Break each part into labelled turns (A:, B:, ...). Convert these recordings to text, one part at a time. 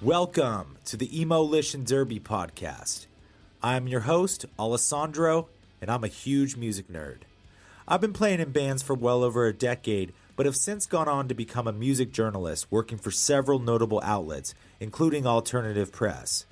A: Welcome to the EMOlition Derby podcast. I'm your host, Alessandro, and I'm a huge music nerd. I've been playing in bands for well over a decade, but have since gone on to become a music journalist working for several notable outlets, including alternative press.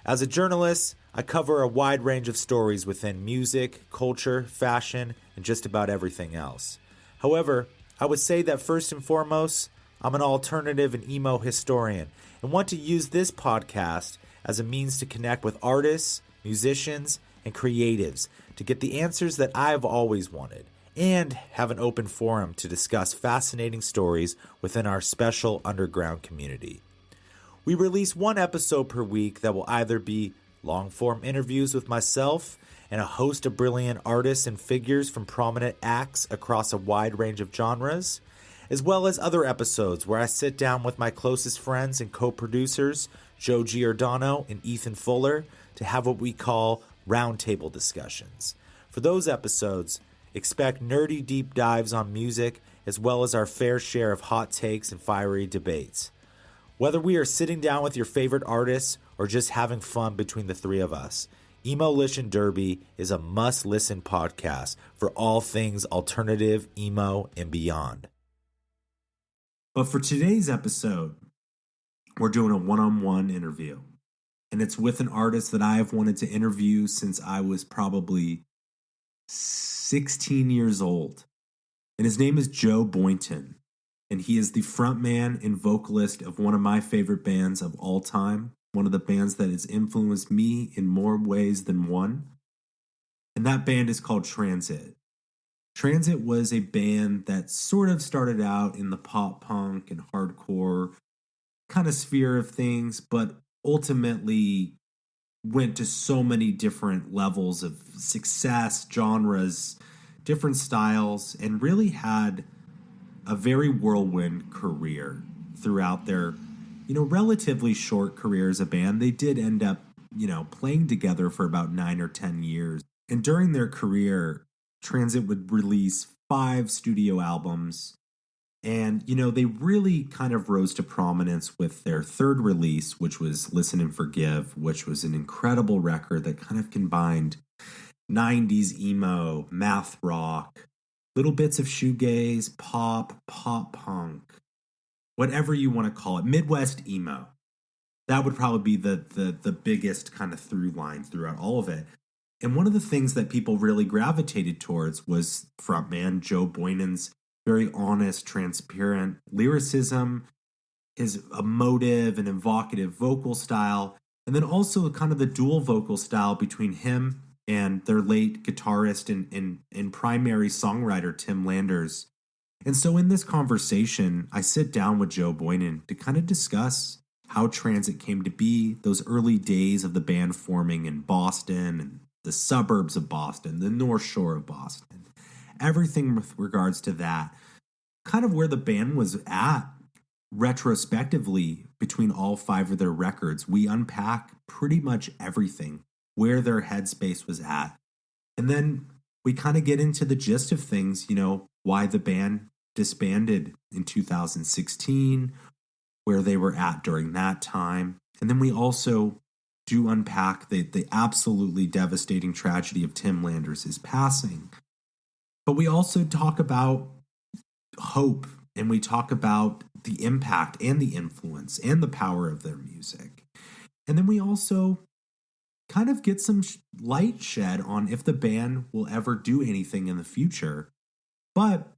A: As a journalist, I cover a wide range of stories within music, culture, fashion, and just about everything else. However, I would say that first and foremost, I'm an alternative and emo historian and want to use this podcast as a means to connect with artists, musicians, and creatives to get the answers that I've always wanted and have an open forum to discuss fascinating stories within our special underground community. We release one episode per week that will either be long-form interviews with myself and a host of brilliant artists and figures from prominent acts across a wide range of genres, as well as other episodes where I sit down with my closest friends and co-producers, Joe Giordano and Ethan Fuller, to have what we call roundtable discussions. For those episodes, expect nerdy deep dives on music, as well as our fair share of hot takes and fiery debates. Whether we are sitting down with your favorite artists or just having fun between the three of us, EMOlition Derby is a must-listen podcast for all things alternative, emo, and beyond. But for today's episode, we're doing a one-on-one interview. And it's with an artist that I have wanted to interview since I was probably 16 years old. And his name is Joe Boynton. And he is the frontman and vocalist of one of my favorite bands of all time. One of the bands that has influenced me in more ways than one. And that band is called Transit. Transit was a band that sort of started out in the pop punk and hardcore kind of sphere of things, but ultimately went to so many different levels of success, genres, different styles, and really had a very whirlwind career throughout their, relatively short career as a band. They did end up, playing together for about 9 or 10 years. And during their career, Transit would release 5 studio albums. And, they really kind of rose to prominence with their third release, which was Listen and Forgive, which was an incredible record that kind of combined 90s emo, math rock, little bits of shoegaze, pop punk, whatever you want to call it, Midwest emo. That would probably be the biggest kind of through line throughout all of it. And one of the things that people really gravitated towards was frontman Joe Boynton's very honest, transparent lyricism, his emotive and evocative vocal style, and then also kind of the dual vocal style between him and their late guitarist and primary songwriter, Tim Landers. And so in this conversation, I sit down with Joe Boynton to kind of discuss how Transit came to be, those early days of the band forming in Boston and the suburbs of Boston, the North Shore of Boston, everything with regards to that, kind of where the band was at retrospectively between all 5 of their records. We unpack pretty much everything, where their headspace was at. And then we kind of get into the gist of things, why the band disbanded in 2016, where they were at during that time. And then we also do unpack the absolutely devastating tragedy of Tim Landers' passing. But we also talk about hope, and we talk about the impact and the influence and the power of their music. And then we also kind of get some light shed on if the band will ever do anything in the future. But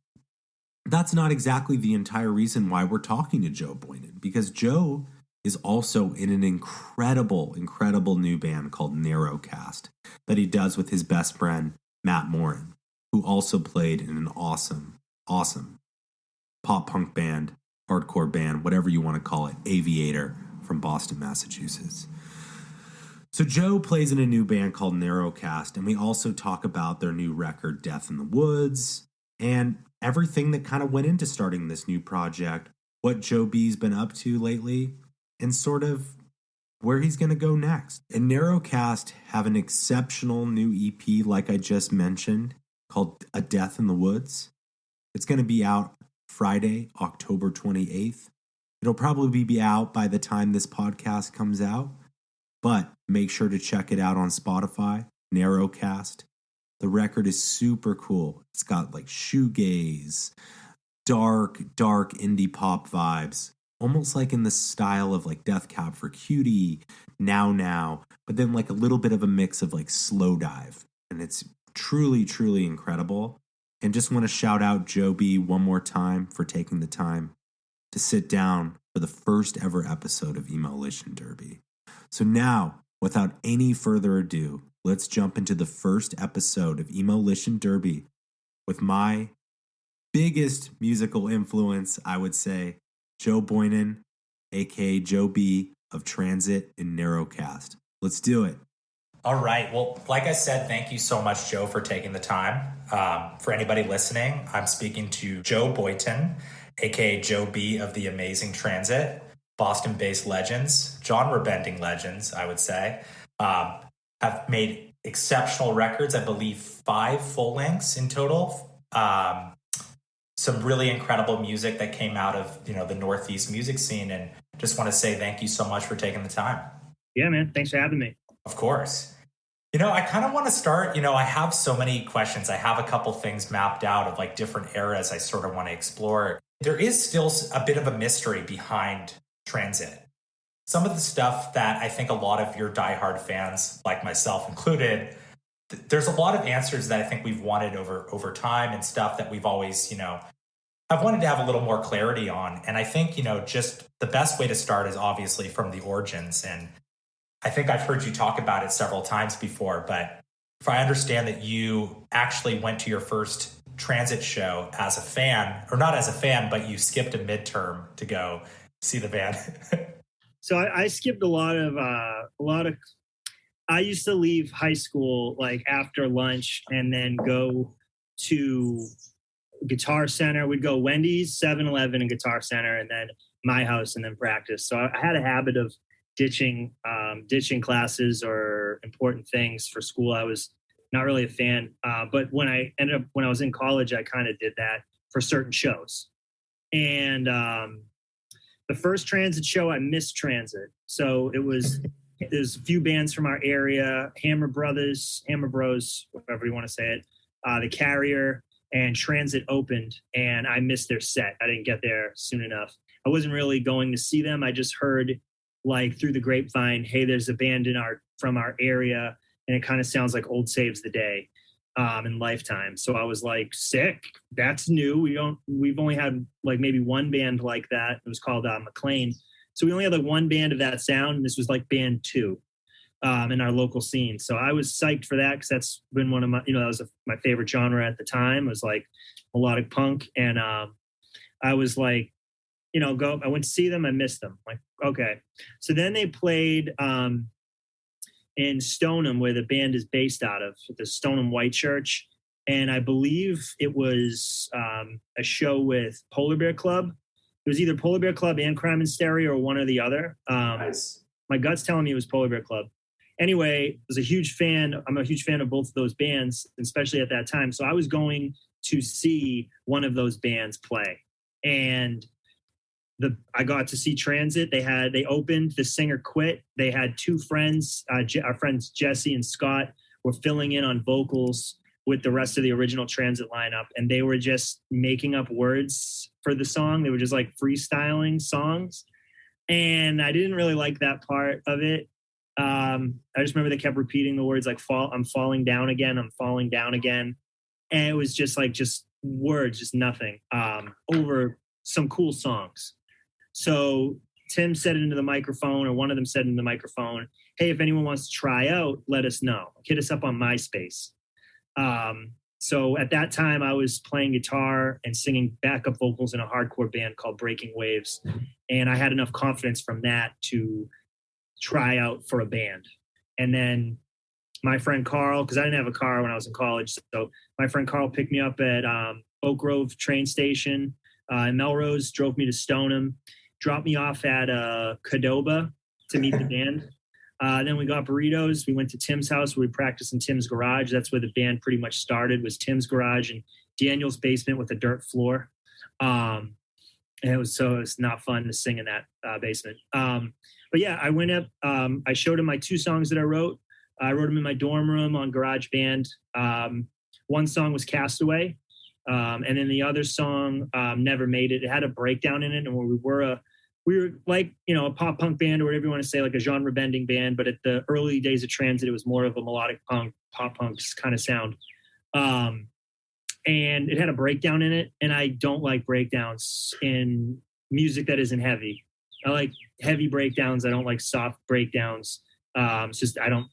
A: that's not exactly the entire reason why we're talking to Joe Boynton, because Joe is also in an incredible new band called Narrowcast that he does with his best friend, Matt Morin, who also played in an awesome pop punk band, hardcore band, whatever you want to call it, Aviator from Boston, Massachusetts. So Joe plays in a new band called Narrowcast, and we also talk about their new record, Death in the Woods, and everything that kind of went into starting this new project, what Joe B's been up to lately, and sort of where he's going to go next. And Narrowcast have an exceptional new EP, like I just mentioned, called A Death in the Woods. It's going to be out Friday, October 28th. It'll probably be out by the time this podcast comes out, but make sure to check it out on Spotify, Narrowcast. The record is super cool. It's got like shoegaze, dark indie pop vibes, almost like in the style of like Death Cab for Cutie, Now, but then like a little bit of a mix of like slow dive. And it's truly incredible. And just want to shout out Joe B one more time for taking the time to sit down for the first ever episode of EMOlition Derby. So now, without any further ado, let's jump into the first episode of EMOlition Derby with my biggest musical influence, I would say, Joe Boynton, aka Joe B of Transit and Narrowcast. Let's do it.
B: All right. Well, like I said, thank you so much, Joe, for taking the time. For anybody listening, I'm speaking to Joe Boynton, aka Joe B of the amazing Transit, Boston-based legends, genre-bending legends, I would say, have made exceptional records. I believe 5 full lengths in total. Some really incredible music that came out of the Northeast music scene, and just want to say thank you so much for taking the time.
C: Yeah, man. Thanks for having me.
B: Of course. I kind of want to start, I have so many questions. I have a couple things mapped out of like different eras I sort of want to explore. There is still a bit of a mystery behind Transit. Some of the stuff that I think a lot of your diehard fans, like myself included, there's a lot of answers that I think we've wanted over time, and stuff that we've always, I've wanted to have a little more clarity on. And I think, just the best way to start is obviously from the origins. And I think I've heard you talk about it several times before, but if I understand that you actually went to your first Transit show as a fan, or not as a fan, but you skipped a midterm to go see the band.
C: So I skipped a lot of, I used to leave high school like after lunch and then go to Guitar Center. We'd go Wendy's, 7-Eleven, and Guitar Center, and then my house, and then practice. So I had a habit of ditching classes or important things for school. I was not really a fan. But when I was in college, I kind of did that for certain shows. And the first Transit show, I missed Transit. So there's a few bands from our area, Hammer Bros, whatever you want to say it, The Carrier, and Transit opened, and I missed their set. I didn't get there soon enough. I wasn't really going to see them. I just heard like through the grapevine, hey, there's a band from our area, and it kind of sounds like Old Saves the Day in Lifetime. So I was like, sick. That's new. We've only had like maybe one band like that. It was called McLean. So we only had like one band of that sound, and this was like band 2 in our local scene. So I was psyched for that because that's been one of my, that was my favorite genre at the time. It was like melodic punk, and I was like, I went to see them. I missed them. Like, okay. So then they played in Stoneham, where the band is based out of, the Stoneham White Church. And I believe it was a show with Polar Bear Club. It was either Polar Bear Club and Crime and Stereo, or one or the other.
B: Nice.
C: My gut's telling me it was Polar Bear Club. Anyway, I was a huge fan. I'm a huge fan of both of those bands, especially at that time. So I was going to see one of those bands play. And I got to see Transit. They opened, the singer quit. They had 2 friends, our friends Jesse and Scott, were filling in on vocals with the rest of the original Transit lineup. And they were just making up words for the song. They were just like freestyling songs. And I didn't really like that part of it. I just remember they kept repeating the words like, I'm falling down again. I'm falling down again. And it was just words, just nothing, over some cool songs. So Tim said it into the microphone, or one of them said in the microphone, hey, if anyone wants to try out, let us know. Hit us up on MySpace. So at that time, I was playing guitar and singing backup vocals in a hardcore band called Breaking Waves. And I had enough confidence from that to try out for a band. And then my friend Carl, because I didn't have a car when I was in college, so my friend Carl picked me up at Oak Grove train station in Melrose, drove me to Stoneham, dropped me off at Cadoba to meet the band. Then we got burritos. We went to Tim's house where we practiced in Tim's garage. That's where the band pretty much started, was Tim's garage and Daniel's basement with a dirt floor. And it's not fun to sing in that basement. But yeah, I went up, I showed him my 2 songs that I wrote. I wrote them in my dorm room on GarageBand. One song was Castaway. And then the other song, Never Made It. It had a breakdown in it. And we were like, a pop punk band, or whatever you want to say, like a genre bending band. But at the early days of Transit, it was more of a melodic punk, pop punk kind of sound. And it had a breakdown in it. And I don't like breakdowns in music that isn't heavy. I like heavy breakdowns. I don't like soft breakdowns. It's just, I don't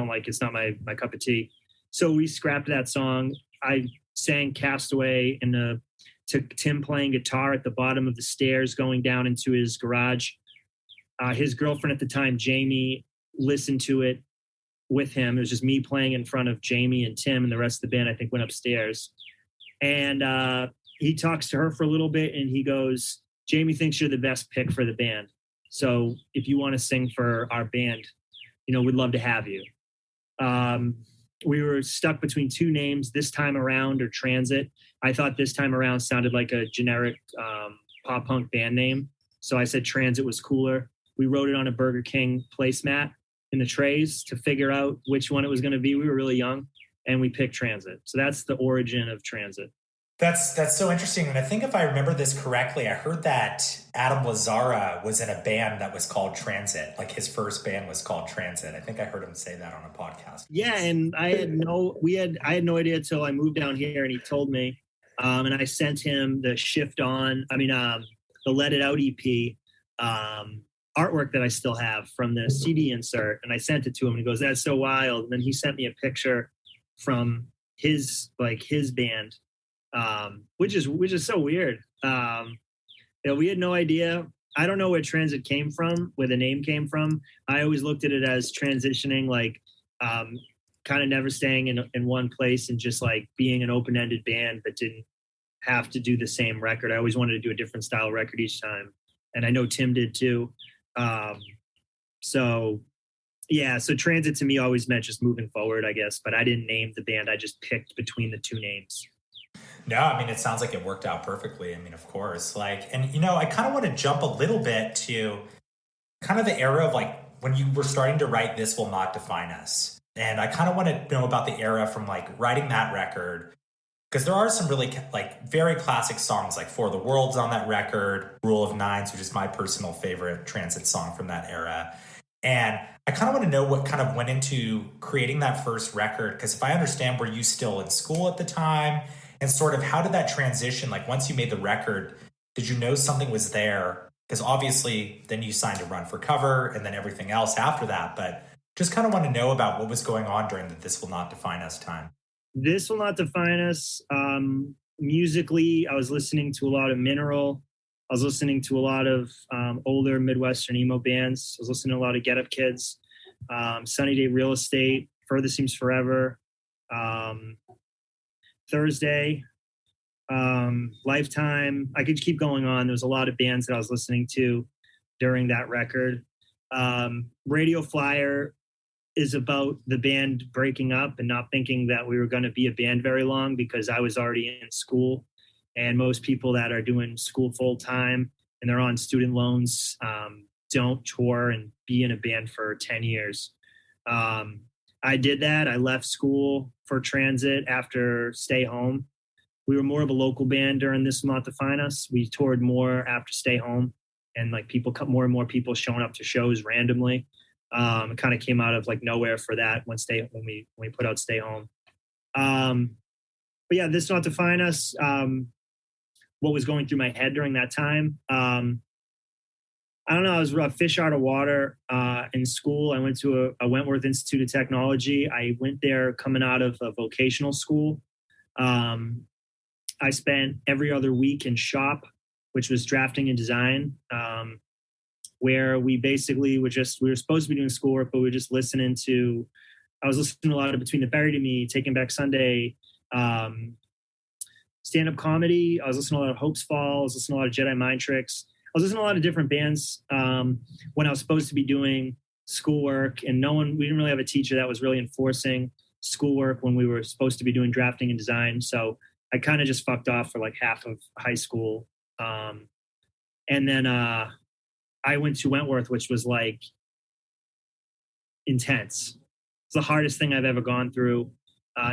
C: like, it's not my cup of tea. So we scrapped that song. I sang Castaway to Tim playing guitar at the bottom of the stairs going down into his garage. His girlfriend at the time, Jamie, listened to it with him. It was just me playing in front of Jamie and Tim, and the rest of the band, I think, went upstairs. And he talks to her for a little bit, and he goes, Jamie thinks you're the best pick for the band. So if you want to sing for our band, we'd love to have you. We were stuck between 2 names, This Time Around or Transit. I thought This Time Around sounded like a generic pop punk band name. So I said Transit was cooler. We wrote it on a Burger King placemat in the trays to figure out which one it was going to be. We were really young, and we picked Transit. So that's the origin of Transit.
B: That's so interesting. And I think if I remember this correctly, I heard that Adam Lazzara was in a band that was called Transit. Like his first band was called Transit. I think I heard him say that on a podcast.
C: Yeah, and I had no idea until I moved down here, and he told me. And I sent him the the Let It Out EP artwork that I still have from the CD insert, and I sent it to him, and he goes, "That's so wild." And then he sent me a picture from his band. Which is so weird. We had no idea. I don't know where Transit came from, where the name came from. I always looked at it as transitioning, like kind of never staying in one place and just like being an open-ended band that didn't have to do the same record. I always wanted to do a different style record each time. And I know Tim did too. So Transit to me always meant just moving forward, I guess. But I didn't name the band. I just picked between the 2 names.
B: No, it sounds like it worked out perfectly. Of course. I kind of want to jump a little bit to kind of the era of like when you were starting to write This Will Not Define Us. And I kind of want to know about the era from like writing that record, because there are some really like very classic songs, like For the World's on that record, Rule of Nines, which is my personal favorite Transit song from that era. And I kind of want to know what kind of went into creating that first record, because if I understand, were you still in school at the time? And sort of how did that transition? Like once you made the record, did you know something was there? Because obviously then you signed to Run for Cover and then everything else after that. But just kind of want to know about what was going on during the This Will Not Define Us time.
C: This Will Not Define Us. Musically, I was listening to a lot of Mineral. I was listening to a lot of older Midwestern emo bands. I was listening to a lot of Get Up Kids, Sunny Day Real Estate, Further Seems Forever, Thursday, Lifetime. I could keep going on. There was a lot of bands that I was listening to during that record. Radio Flyer is about the band breaking up and not thinking that we were going to be a band very long, because I was already in school, and most people that are doing school full time and they're on student loans don't tour and be in a band for 10 years. I did that. I left school for Transit after Stay Home. We were more of a local band during This Will Not Define Us. We toured more after Stay Home, and like more and more people showing up to shows randomly. It kind of came out of like nowhere for that when we put out Stay Home. But yeah, This Will Not Define Us. What was going through my head during that time? I don't know. I was a fish out of water in school. I went to a Wentworth Institute of Technology. I went there coming out of a vocational school. I spent every other week in shop, which was drafting and design, where we basically we were supposed to be doing schoolwork, but we were just listening to, I was listening to a lot of Between the Buried and Me, Taking Back Sunday, stand-up comedy. I was listening to a lot of Hope's Fall. I was listening to a lot of Jedi Mind Tricks. I was listening to a lot of different bands when I was supposed to be doing schoolwork, and we didn't really have a teacher that was really enforcing schoolwork when we were supposed to be doing drafting and design. So I kind of just fucked off for like half of high school. And then I went to Wentworth, which was like intense. It's the hardest thing I've ever gone through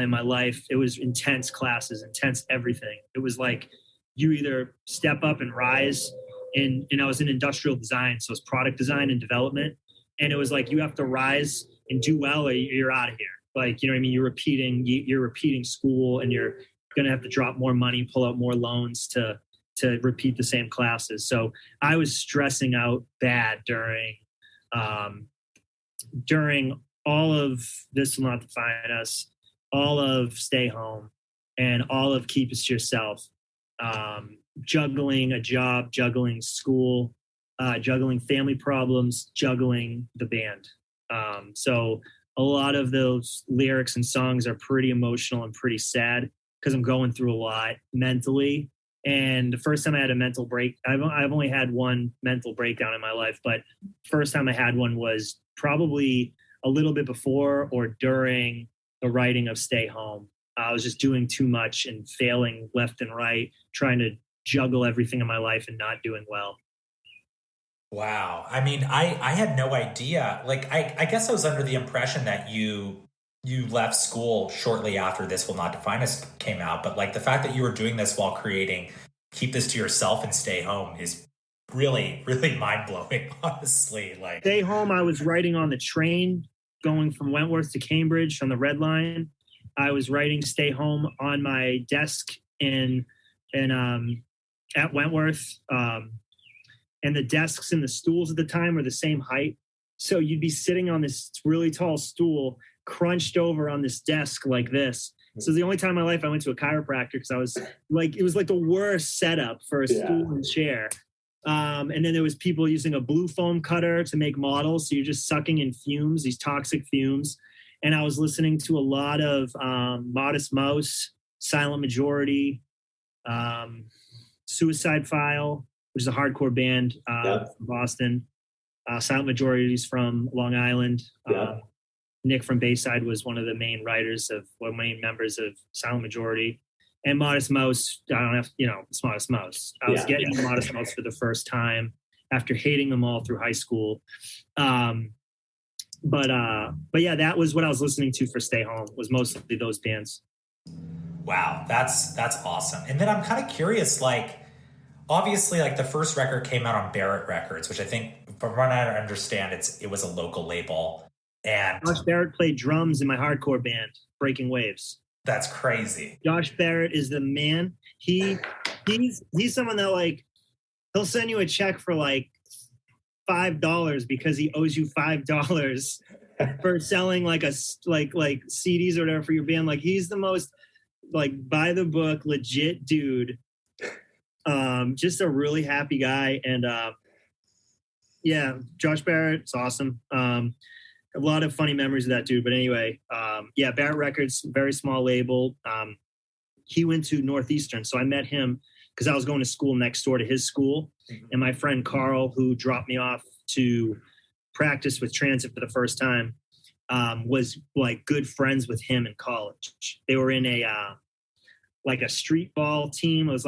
C: in my life. It was intense classes, intense everything. It was like you either step up and rise. And I was in industrial design, so it's product design and development. And it was like you have to rise and do well, or you're out of here. Like, you know what I mean? You're repeating school, and you're going to have to drop more money, pull out more loans to repeat the same classes. So I was stressing out bad during all of This Will Not Define Us, all of Stay Home, and all of Keep It to Yourself. Juggling a job, juggling school, juggling family problems, juggling the band. So a lot of those lyrics and songs are pretty emotional and pretty sad because I'm going through a lot mentally. And the first time I had a mental break, I've only had one mental breakdown in my life, but first time I had one was probably a little bit before or during the writing of Stay Home. I was just doing too much and failing left and right, trying to juggle everything in my life and not doing well.
B: Wow. I mean, I had no idea. Like, I guess I was under the impression that you left school shortly after This Will Not Define Us came out. But like the fact that you were doing this while creating Keep This to Yourself and Stay Home is really, really mind-blowing, honestly. Like,
C: Stay Home, I was writing on the train going from Wentworth to Cambridge on the Red Line. I was writing Stay Home on my desk at Wentworth. And the desks and the stools at the time were the same height. So you'd be sitting on this really tall stool, crunched over on this desk like this. So the only time in my life I went to a chiropractor because I was like, it was like the worst setup for a stool and chair. And then there was people using a blue foam cutter to make models. So you're just sucking in fumes, these toxic fumes. And I was listening to a lot of Modest Mouse, Silent Majority, Suicide File, which is a hardcore band from Boston. Silent Majority is from Long Island. Nick from Bayside was one of the main members of Silent Majority. And Modest Mouse, it's Modest Mouse. I was getting Modest Mouse for the first time after hating them all through high school. But yeah, that was what I was listening to for Stay Home, was mostly those bands.
B: Wow, that's awesome. And then I'm kind of curious, like, obviously, like the first record came out on Barrett Records, which I think, from what I understand, it was a local label. And
C: Josh Barrett played drums in my hardcore band, Breaking Waves.
B: That's crazy.
C: Josh Barrett is the man. He's someone that, like, he'll send you a check for like $5 because he owes you $5 for selling like CDs or whatever for your band. Like, he's the most like by the book legit dude. Just a really happy guy. And Josh Barrett, it's awesome. A lot of funny memories of that dude. But anyway, Barrett Records, very small label. He went to Northeastern, so I met him because I was going to school next door to his school. And my friend Carl, who dropped me off to practice with Transit for the first time, was like good friends with him in college. They were in a street ball team. It was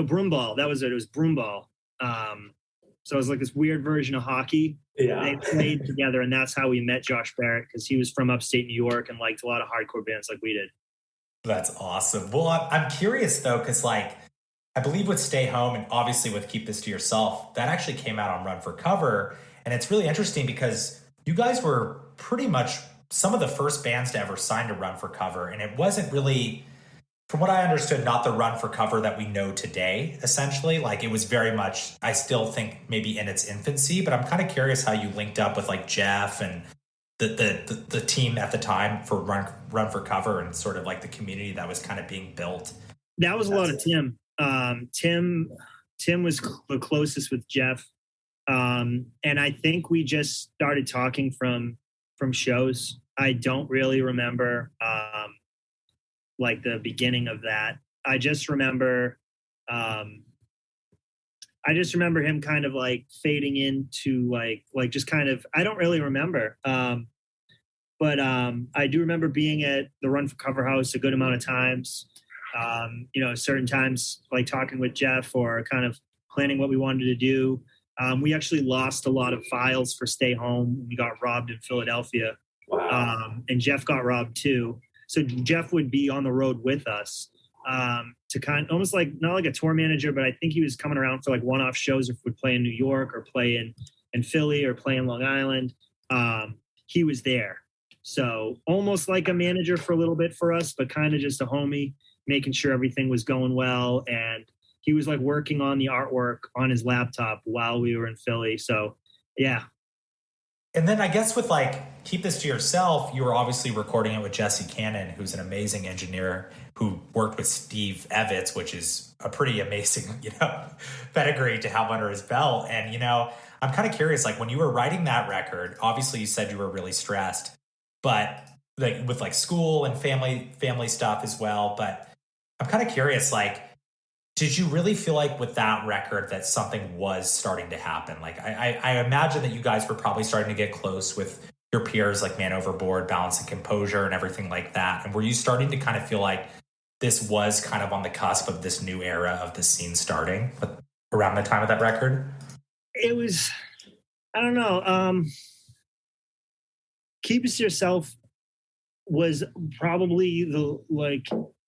C: broom ball. That was it. It was broom ball. So it was like this weird version of hockey. Yeah. They played together, and that's how we met Josh Barrett, because he was from upstate New York and liked a lot of hardcore bands like we did.
B: That's awesome. Well, I'm curious, though, because like I believe with Stay Home and obviously with Keep This to Yourself, that actually came out on Run for Cover. And it's really interesting because you guys were pretty much some of the first bands to ever sign to Run for Cover. And it wasn't really, from what I understood, not the Run for Cover that we know today, essentially. Like, it was very much, I still think, maybe in its infancy, but I'm kind of curious how you linked up with like Jeff and the team at the time for Run for Cover and sort of like the community that was kind of being built.
C: That was a lot of Tim. Tim was the closest with Jeff. And I think we just started talking from shows. I don't really remember like the beginning of that. I just remember him kind of like fading into like just kind of, I don't really remember. But I do remember being at the Run for Cover house a good amount of times. Certain times like talking with Jeff or kind of planning what we wanted to do. We actually lost a lot of files for Stay Home. We got robbed in Philadelphia.
D: Wow.
C: And Jeff got robbed too. So Jeff would be on the road with us to kind of almost like, not like a tour manager, but I think he was coming around for like one-off shows if we'd play in New York or play in Philly or play in Long Island. He was there. So almost like a manager for a little bit for us, but kind of just a homie, making sure everything was going well. And he was like working on the artwork on his laptop while we were in Philly. So yeah.
B: And then I guess with like Keep This to Yourself, you were obviously recording it with Jesse Cannon, who's an amazing engineer who worked with Steve Evans, which is a pretty amazing, pedigree to have under his belt. And, I'm kind of curious, like when you were writing that record, obviously you said you were really stressed, but like with like school and family stuff as well. But I'm kind of curious, like, did you really feel like with that record that something was starting to happen? Like, I imagine that you guys were probably starting to get close with your peers like Man Overboard, Balance and Composure and everything like that. And were you starting to kind of feel like this was kind of on the cusp of this new era of the scene starting around the time of that record?
C: It was, I don't know. Keep It to Yourself was probably the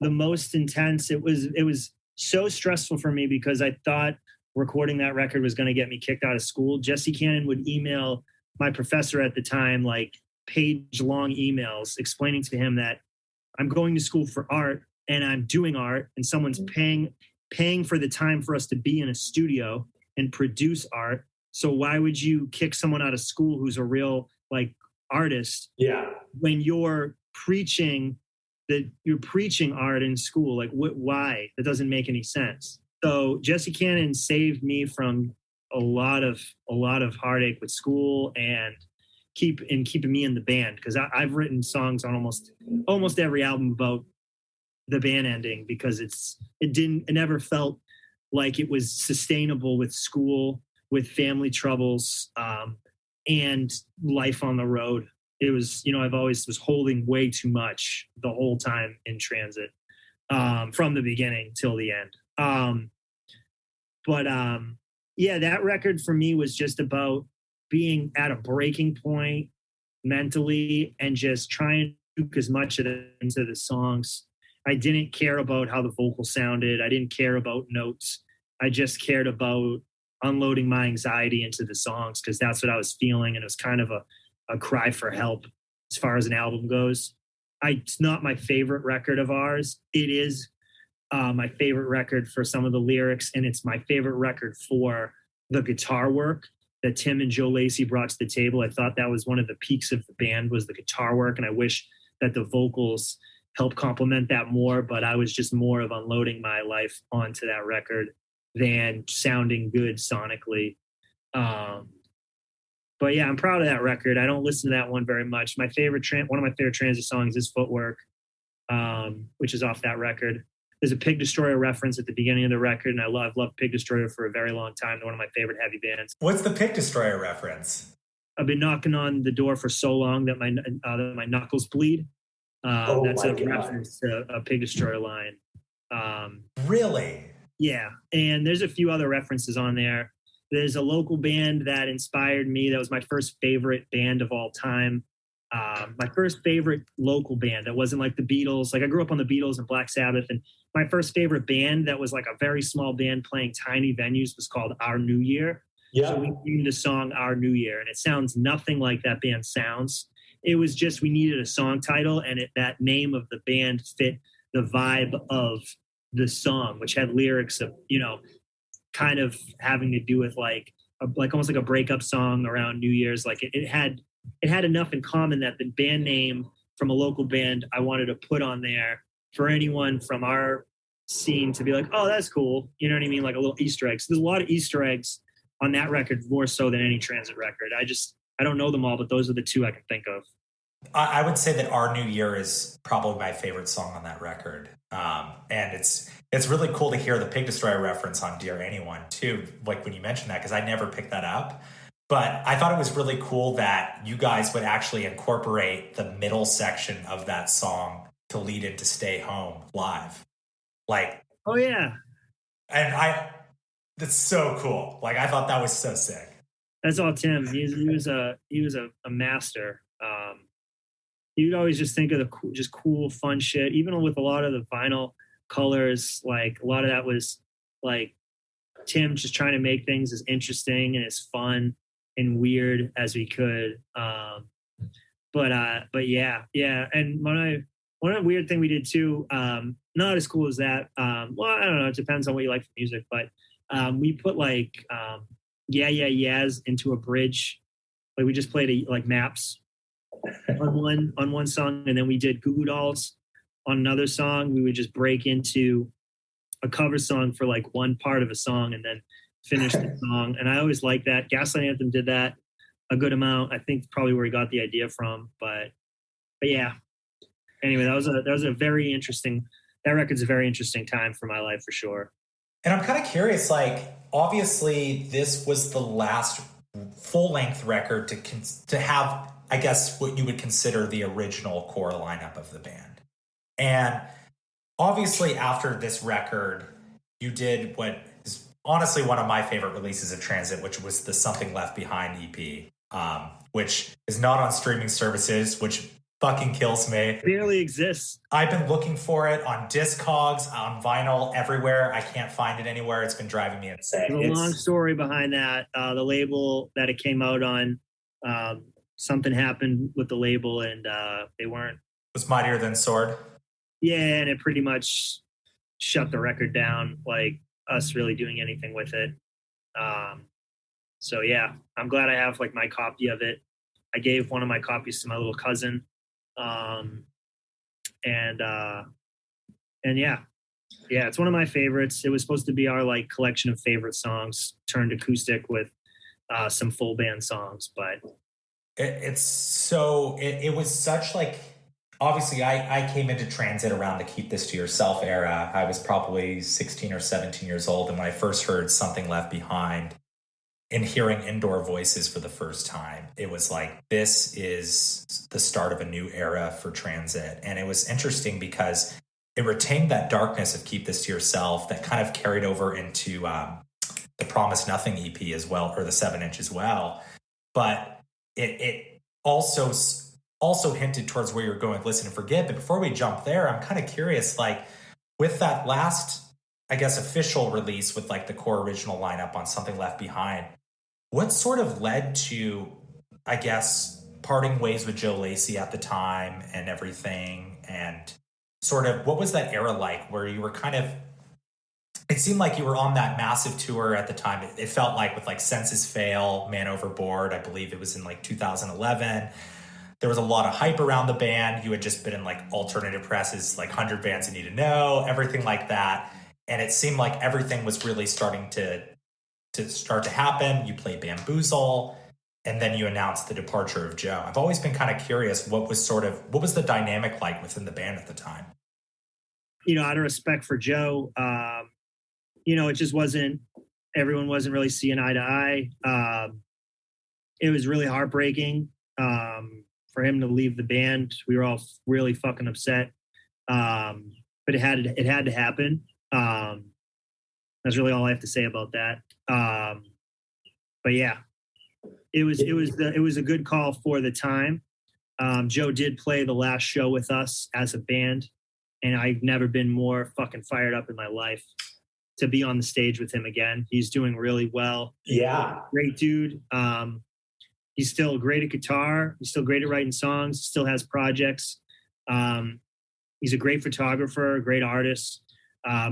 C: most intense. It was so stressful for me because I thought recording that record was going to get me kicked out of school. Jesse Cannon would email my professor at the time, like page-long emails explaining to him that I'm going to school for art and I'm doing art and someone's paying for the time for us to be in a studio and produce art. So why would you kick someone out of school who's a real like artist?
D: Yeah.
C: When you're preaching art in school, like why? That doesn't make any sense. So Jesse Cannon saved me from a lot of heartache with school and keeping me in the band, because I've written songs on almost every album about the band ending because it never felt like it was sustainable with school, with family troubles, and life on the road. It was, I've always was holding way too much the whole time in transit, from the beginning till the end. Yeah, that record for me was just about being at a breaking point mentally and just trying to do as much of it into the songs. I didn't care about how the vocal sounded. I didn't care about notes. I just cared about unloading my anxiety into the songs because that's what I was feeling. And it was kind of a cry for help as far as an album goes. It's not my favorite record of ours. It is my favorite record for some of the lyrics, and it's my favorite record for the guitar work that Tim and Joe Lacey brought to the table. I thought that was one of the peaks of the band was the guitar work, and I wish that the vocals helped complement that more, but I was just more of unloading my life onto that record than sounding good sonically. But yeah, I'm proud of that record. I don't listen to that one very much. One of my favorite transit songs is Footwork, which is off that record. There's a Pig Destroyer reference at the beginning of the record, and I've loved Pig Destroyer for a very long time. They're one of my favorite heavy bands.
B: What's the Pig Destroyer reference?
C: I've been knocking on the door for so long that my knuckles bleed. That's a reference to a Pig Destroyer line.
B: Really?
C: Yeah, and there's a few other references on there. There's a local band that inspired me. That was my first favorite band of all time. My first favorite local band that wasn't like the Beatles. Like I grew up on the Beatles and Black Sabbath, and my first favorite band that was like a very small band playing tiny venues was called Our New Year.
D: Yeah.
C: So we named the song Our New Year, and it sounds nothing like that band sounds. It was just we needed a song title, and that name of the band fit the vibe of the song, which had lyrics of kind of having to do with like almost like a breakup song around New Year's. Like it had enough in common that the band name from a local band I wanted to put on there for anyone from our scene to be like, oh, that's cool. You know what I mean? Like a little Easter egg. So there's a lot of Easter eggs on that record, more so than any transit record. I don't know them all, but those are the two I can think of.
B: I would say that Our New Year is probably my favorite song on that record. And it's really cool to hear the Pig Destroyer reference on Dear Anyone too. Like when you mentioned that, because I never picked that up. But I thought it was really cool that you guys would actually incorporate the middle section of that song to lead into Stay Home live. Like,
C: oh yeah.
B: And That's so cool. Like, I thought that was so sick.
C: That's all Tim. He was a master. You'd always just think of the just cool, fun shit. Even with a lot of the vinyl colors, like a lot of that was like Tim just trying to make things as interesting and as fun and weird as we could. But yeah. And one weird thing we did too, not as cool as that. Well, I don't know. It depends on what you like for music, but we put like yeahs into a bridge. Like we just played like maps on one song, and then we did Goo Goo Dolls on another song. We would just break into a cover song for like one part of a song and then finish the song. And I always liked that. Gaslight Anthem did that a good amount. I think probably where he got the idea from. But yeah. Anyway, that was a very interesting. That record's a very interesting time for my life for sure.
B: And I'm kind of curious. Like, obviously, this was the last full-length record to have, I guess, what you would consider the original core lineup of the band. And obviously, after this record, you did what is honestly one of my favorite releases of Transit, which was the Something Left Behind EP, which is not on streaming services, which fucking kills me.
C: It barely exists.
B: I've been looking for it on Discogs, on vinyl, everywhere. I can't find it anywhere. It's been driving me insane.
C: There's a long story behind that. The label that it came out on, something happened with the label, and they weren't. It
B: was Mightier Than Sword.
C: Yeah, and it pretty much shut the record down, like us really doing anything with it. So yeah, I'm glad I have like my copy of it. I gave one of my copies to my little cousin. And yeah, it's one of my favorites. It was supposed to be our like collection of favorite songs turned acoustic with some full band songs, but
B: it was such like, obviously I came into Transit around the Keep This to Yourself era. I was probably 16 or 17 years old. And when I first heard Something Left Behind and hearing Indoor Voices for the first time, it was like, this is the start of a new era for Transit. And it was interesting because it retained that darkness of Keep This to Yourself that kind of carried over into the Promise Nothing EP as well, or the 7-inch as well. But it also hinted towards where you're going with Listen and Forget. But before we jump there, I'm kind of curious, like with that last, I guess, official release with like the core original lineup on Something Left Behind, what sort of led to, I guess, parting ways with Joe Lacey at the time and everything? And sort of what was that era like where you were kind of, it seemed like you were on that massive tour at the time. It felt like with like Senses Fail, Man Overboard, I believe it was in like 2011. There was a lot of hype around the band. You had just been in like Alternative Press's like 100 Bands You Need to Know, everything like that. And it seemed like everything was really starting to happen. You played Bamboozle, and then you announced the departure of Joe. I've always been kind of curious, what was the dynamic like within the band at the time?
C: Out of respect for Joe, it just everyone wasn't really seeing eye to eye. It was really heartbreaking for him to leave the band. We were all really fucking upset. But it had to happen. That's really all I have to say about that. But yeah, it was a good call for the time. Joe did play the last show with us as a band, and I've never been more fucking fired up in my life to be on the stage with him again. He's doing really well.
B: Yeah.
C: Great dude. He's still great at guitar. He's still great at writing songs, still has projects. He's a great photographer, a great artist.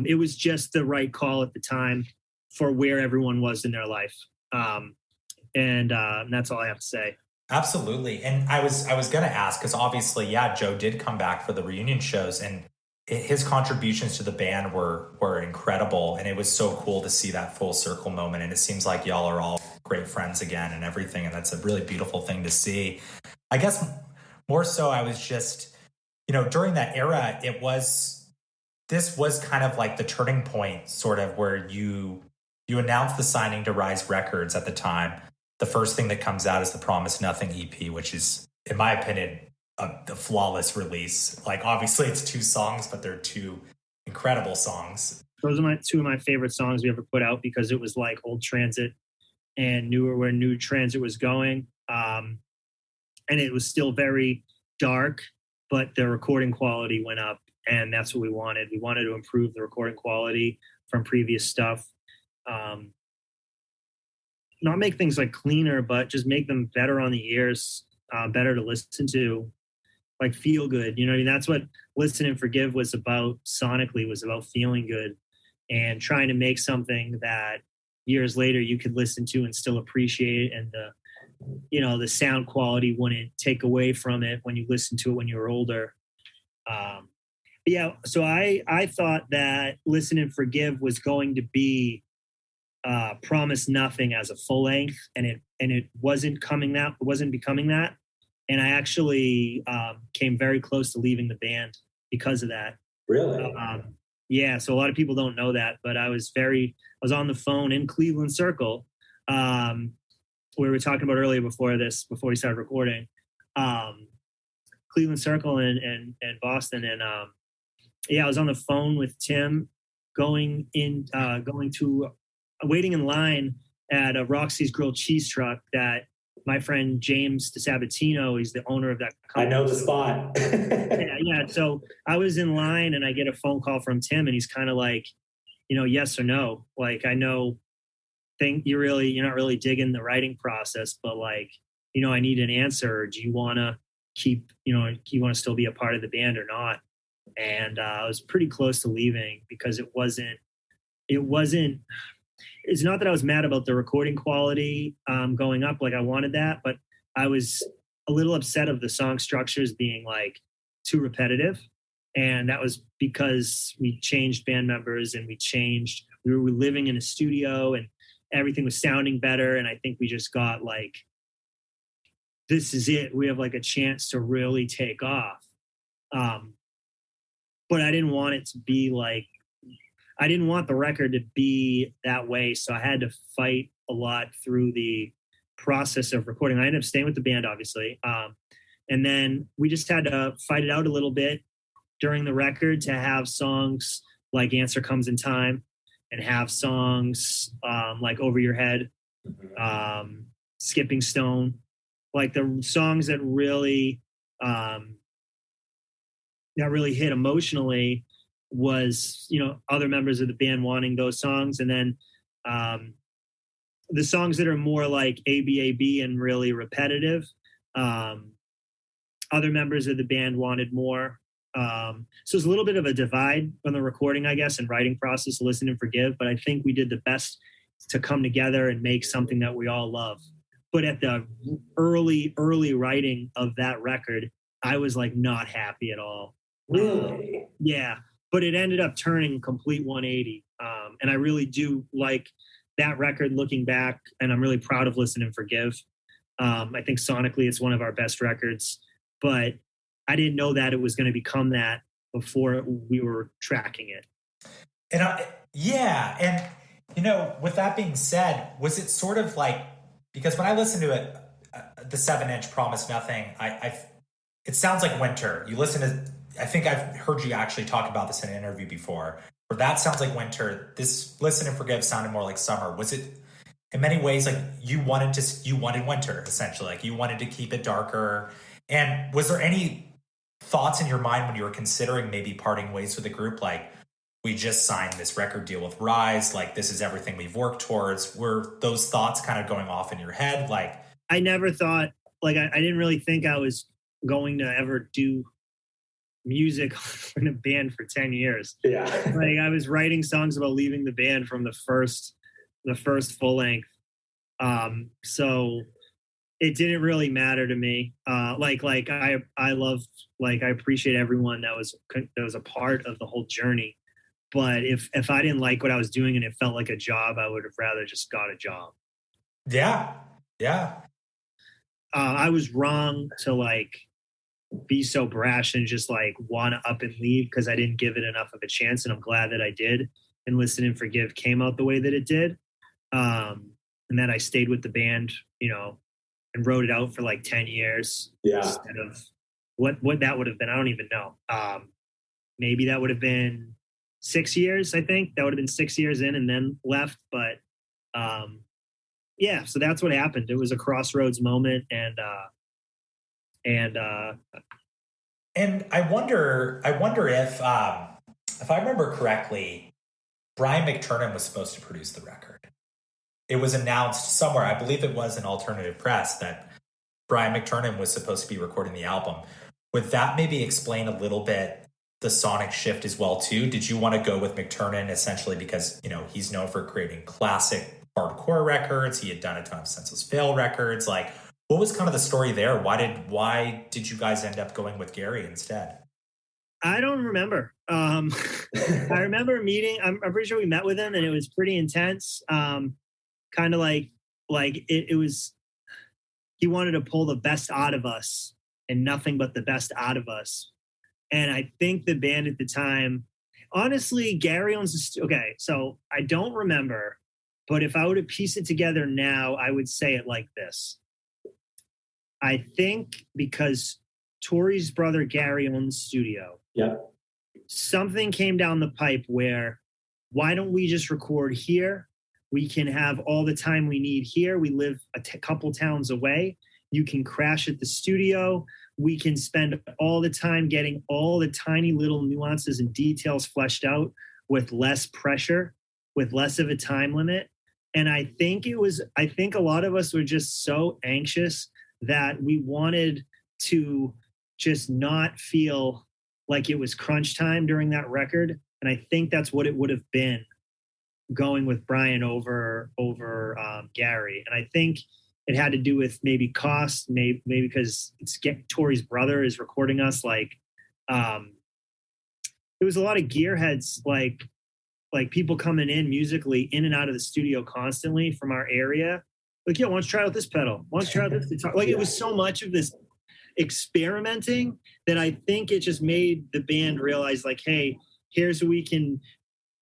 C: It was just the right call at the time for where everyone was in their life. And that's all I have to say.
B: Absolutely. And I was going to ask, because obviously, yeah, Joe did come back for the reunion shows, and his contributions to the band were incredible. And it was so cool to see that full circle moment. And it seems like y'all are all great friends again and everything. And that's a really beautiful thing to see. I guess more so, I was just, during that era, this was kind of like the turning point, sort of, where you announced the signing to Rise Records at the time. The first thing that comes out is the Promise Nothing EP, which is, in my opinion, the flawless release. Like, obviously it's 2 songs, but they're 2 incredible songs.
C: those are two of my favorite songs we ever put out, because it was like old transit and knew where new transit was going. And it was still very dark, but the recording quality went up, and that's what we wanted. We wanted to improve the recording quality from previous stuff. Not make things like cleaner, but just make them better on the ears, better to listen to, like feel good. You know what I mean? That's what Listen and Forgive was about sonically, was about feeling good and trying to make something that years later you could listen to and still appreciate, and the sound quality wouldn't take away from it when you listen to it when you were older. So I thought that Listen and Forgive was going to be Promise Nothing as a full length, and it wasn't becoming that. And I actually came very close to leaving the band because of that.
D: Really?
C: Yeah. So a lot of people don't know that, but I was on the phone in Cleveland Circle. We were talking about earlier before we started recording, Cleveland Circle and Boston. And I was on the phone with Tim waiting in line at a Roxy's Grilled Cheese Truck that my friend James DeSabatino, he's the owner of that company.
D: I know the spot.
C: Yeah. So I was in line and I get a phone call from Tim, and he's kind of like, yes or no. Like, I know, you're not really digging the writing process, but like, I need an answer. Do you want to keep, do you want to still be a part of the band or not? And I was pretty close to leaving because it's not that I was mad about the recording quality going up, like I wanted that, but I was a little upset of the song structures being like too repetitive. And that was because we changed band members, and we were living in a studio, and everything was sounding better. And I think we just got like, this is it. We have like a chance to really take off. But I didn't want it to be like, I didn't want the record to be that way. So I had to fight a lot through the process of recording. I ended up staying with the band, obviously. And then we just had to fight it out a little bit during the record to have songs like Answer Comes in Time, and have songs like Over Your Head, Skipping Stone, like the songs that really hit emotionally was, other members of the band wanting those songs. And then the songs that are more like ABAB and really repetitive, other members of the band wanted more. So it's a little bit of a divide on the recording, I guess, and writing process, Listen and Forgive. But I think we did the best to come together and make something that we all love. But at the early writing of that record, I was like not happy at all.
D: Really?
C: Yeah. But it ended up turning complete 180. And I really do like that record looking back, and I'm really proud of Listen and Forgive. I think sonically it's one of our best records, but I didn't know that it was going to become that before we were tracking it.
B: And with that being said, was it sort of like, because when I listened to it, the 7-inch Promise Nothing, it sounds like winter. You listen to, I think I've heard you actually talk about this in an interview before, where that sounds like winter. This Listen and Forgive sounded more like summer. Was it in many ways like you wanted winter, essentially, like you wanted to keep it darker? And was there any thoughts in your mind when you were considering maybe parting ways with the group, like, we just signed this record deal with Rise, like this is everything we've worked towards? Were those thoughts kind of going off in your head? Like,
C: I never thought, like, I didn't really think I was going to ever do music in a band for 10 years.
D: Yeah.
C: Like, I was writing songs about leaving the band from the first full length. So it didn't really matter to me. I love, like, I appreciate everyone that was a part of the whole journey. But if I didn't like what I was doing and it felt like a job, I would have rather just got a job.
B: Yeah.
C: I was wrong to like be so brash and just like want to up and leave because I didn't give it enough of a chance. And I'm glad that I did. And Listen and Forgive came out the way that it did. And then I stayed with the band, and wrote it out for like 10 years.
D: Yeah.
C: Instead of what that would have been. I don't even know. Maybe that would have been 6 years, I think. That would have been 6 years in and then left. But yeah, so that's what happened. It was a crossroads moment, and
B: I wonder if I remember correctly, Brian McTernan was supposed to produce the record. It was announced somewhere, I believe it was in Alternative Press, that Brian McTernan was supposed to be recording the album. Would that maybe explain a little bit the sonic shift as well too? Did you want to go with McTernan essentially because, you know, he's known for creating classic hardcore records. He had done a ton of Senseless Fail records. Like, what was kind of the story there? Why did you guys end up going with Gary instead?
C: I don't remember. I remember meeting. I'm pretty sure we met with him, and it was pretty intense. Kind of like it was. He wanted to pull the best out of us, and nothing but the best out of us. And I think the band at the time, honestly, Gary owns. Okay, so I don't remember, but if I were to piece it together now, I would say it like this. I think because Tori's brother Gary owned the studio.
D: Yeah.
C: Something came down the pipe where, why don't we just record here? We can have all the time we need here. We live a couple towns away. You can crash at the studio. We can spend all the time getting all the tiny little nuances and details fleshed out with less pressure, with less of a time limit. And I think a lot of us were just so anxious that we wanted to just not feel like it was crunch time during that record. And I think that's what it would have been going with Brian over Gary. And I think it had to do with maybe cost, maybe because Tori's brother is recording us. Like, there was a lot of gearheads, like people coming in musically in and out of the studio constantly from our area. Like, yeah, why don't you try out this pedal? Why don't you try out this guitar? Like, it was so much of this experimenting that I think it just made the band realize, like, hey, here's where we can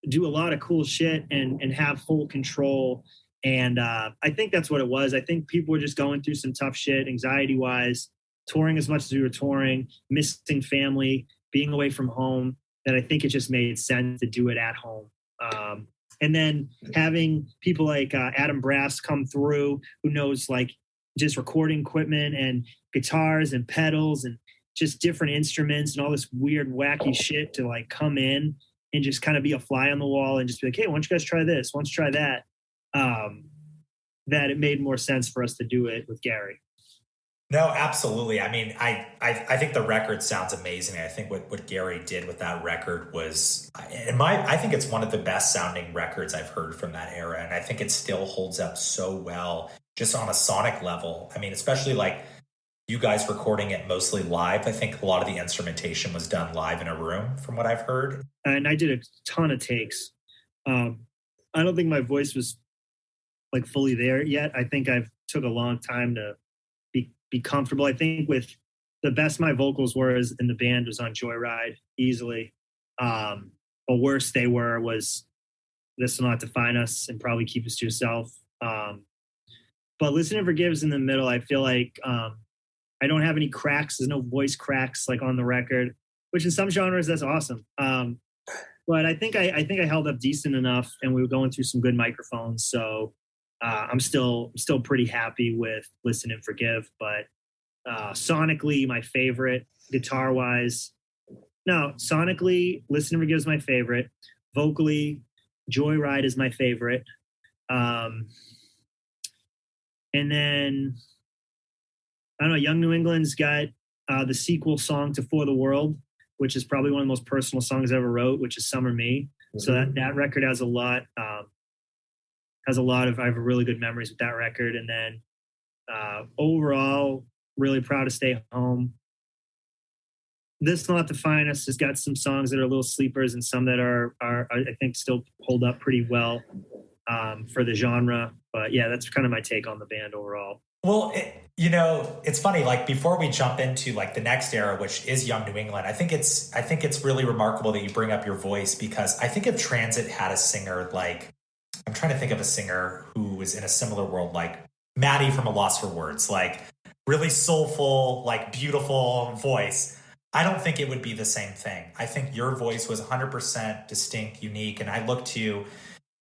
C: do a lot of cool shit and have full control. And I think that's what it was. I think people were just going through some tough shit, anxiety-wise, touring as much as we were touring, missing family, being away from home, that I think it just made sense to do it at home. And then having people like Adam Brass come through, who knows like just recording equipment and guitars and pedals and just different instruments and all this weird, wacky shit to like come in and just kind of be a fly on the wall and just be like, hey, why don't you guys try this? Why don't you try that? That it made more sense for us to do it with Gary.
B: No, absolutely. I mean, I think the record sounds amazing. I think what Gary did with that record was, I think it's one of the best sounding records I've heard from that era. And I think it still holds up so well, just on a sonic level. I mean, especially like you guys recording it mostly live. I think a lot of the instrumentation was done live in a room from what I've heard.
C: And I did a ton of takes. I don't think my voice was like fully there yet. I think I've took a long time to be comfortable. I think with the best my vocals were in the band was on Joyride, easily. But worst they were was This Will Not Define Us and Probably Keep Us to Yourself. But Listen and Forgive's in the middle. I feel like I don't have any cracks. There's no voice cracks like on the record, which in some genres that's awesome. But I think I held up decent enough, and we were going through some good microphones. So I'm still pretty happy with Listen and Forgive. But sonically, my favorite, guitar wise, no, sonically, Listen and Forgive is my favorite. Vocally, Joyride is my favorite. And then I don't know, Young New England's got the sequel song to For the World, which is probably one of the most personal songs I ever wrote, which is Summer Me. Mm-hmm. So that record has a lot of, I have really good memories with that record. And then overall, really proud to Stay Home. This Will Not Define Us has got some songs that are little sleepers and some that are I think still hold up pretty well for the genre. But yeah, that's kind of my take on the band overall.
B: Well, it's funny, like before we jump into like the next era, which is Young New England, I think it's really remarkable that you bring up your voice, because I think if Transit had a singer, like I'm trying to think of a singer who was in a similar world, like Maddie from A Loss for Words, like really soulful, like beautiful voice. I don't think it would be the same thing. I think your voice was 100% distinct, unique. And I look to you.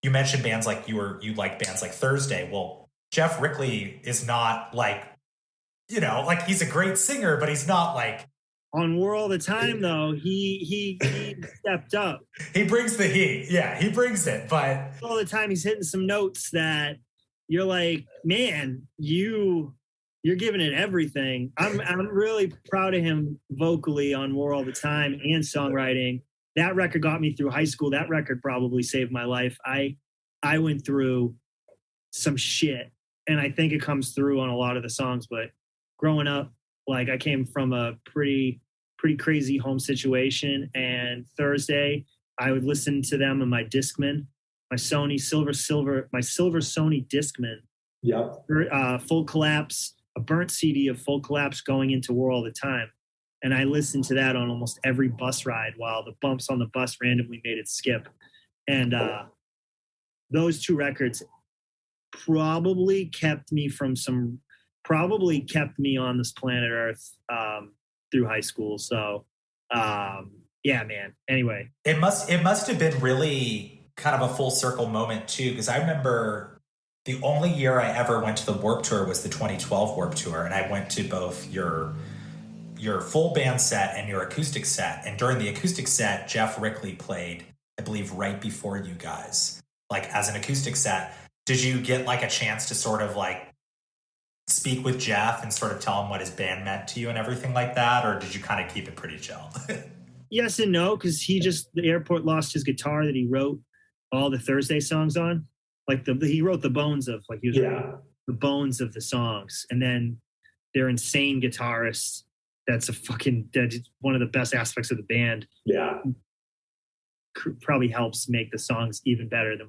B: You mentioned bands like you like bands like Thursday. Well, Jeff Rickley is not like, like he's a great singer, but he's not like
C: on War All the Time though. He stepped up.
B: He brings the heat. Yeah, he brings it. But
C: all the time he's hitting some notes that you're like, man, you're giving it everything. I'm really proud of him vocally on War All the Time and songwriting. That record got me through high school. That record probably saved my life. I went through some shit, and I think it comes through on a lot of the songs. But growing up, like I came from a pretty crazy home situation, and Thursday I would listen to them on my Discman, my Sony silver Sony Discman.
D: Yep.
C: Full Collapse, a burnt CD of Full Collapse going into War All the Time. And I listened to that on almost every bus ride while the bumps on the bus randomly made it skip. And those two records probably kept me on this planet Earth through high school. So, yeah, man. Anyway.
B: It must have been really kind of a full circle moment too, because I remember the only year I ever went to the Warped Tour was the 2012 Warped Tour, and I went to both your full band set and your acoustic set. And during the acoustic set, Jeff Rickley played, I believe, right before you guys, like as an acoustic set. Did you get like a chance to sort of like speak with Jeff and sort of tell him what his band meant to you and everything like that? Or did you kind of keep it pretty chill?
C: Yes and no, because the airport lost his guitar that he wrote all the Thursday songs on. Like he wrote the bones of, like, he was the bones of the songs. And then they're insane guitarists. That's one of the best aspects of the band.
D: Yeah.
C: Probably helps make the songs even better than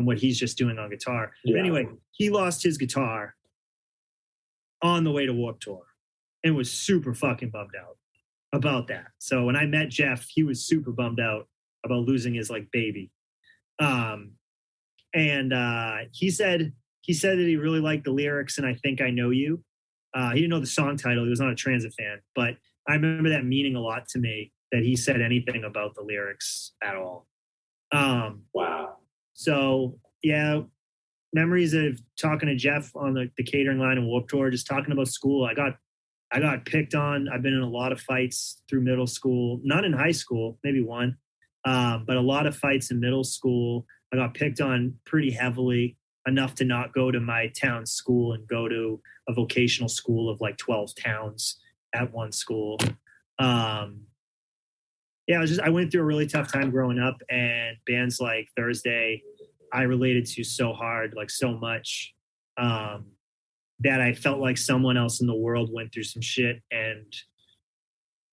C: what he's just doing on guitar. Yeah. But anyway, he lost his guitar on the way to Warped Tour and was super fucking bummed out about that. So when I met Jeff, he was super bummed out about losing his like baby. And he said that he really liked the lyrics and I Think I Know You. He didn't know the song title. He was not a Transit fan, but I remember that meaning a lot to me, that he said anything about the lyrics at all.
D: Wow.
C: So yeah, memories of talking to Jeff on the catering line and Warped Tour, just talking about school. I got picked on. I've been in a lot of fights through middle school, not in high school, maybe one, but a lot of fights in middle school. I got picked on pretty heavily, enough to not go to my town school and go to a vocational school of like 12 towns at one school. I went through a really tough time growing up, and bands like Thursday I related to so hard, like so much, that I felt like someone else in the world went through some shit, and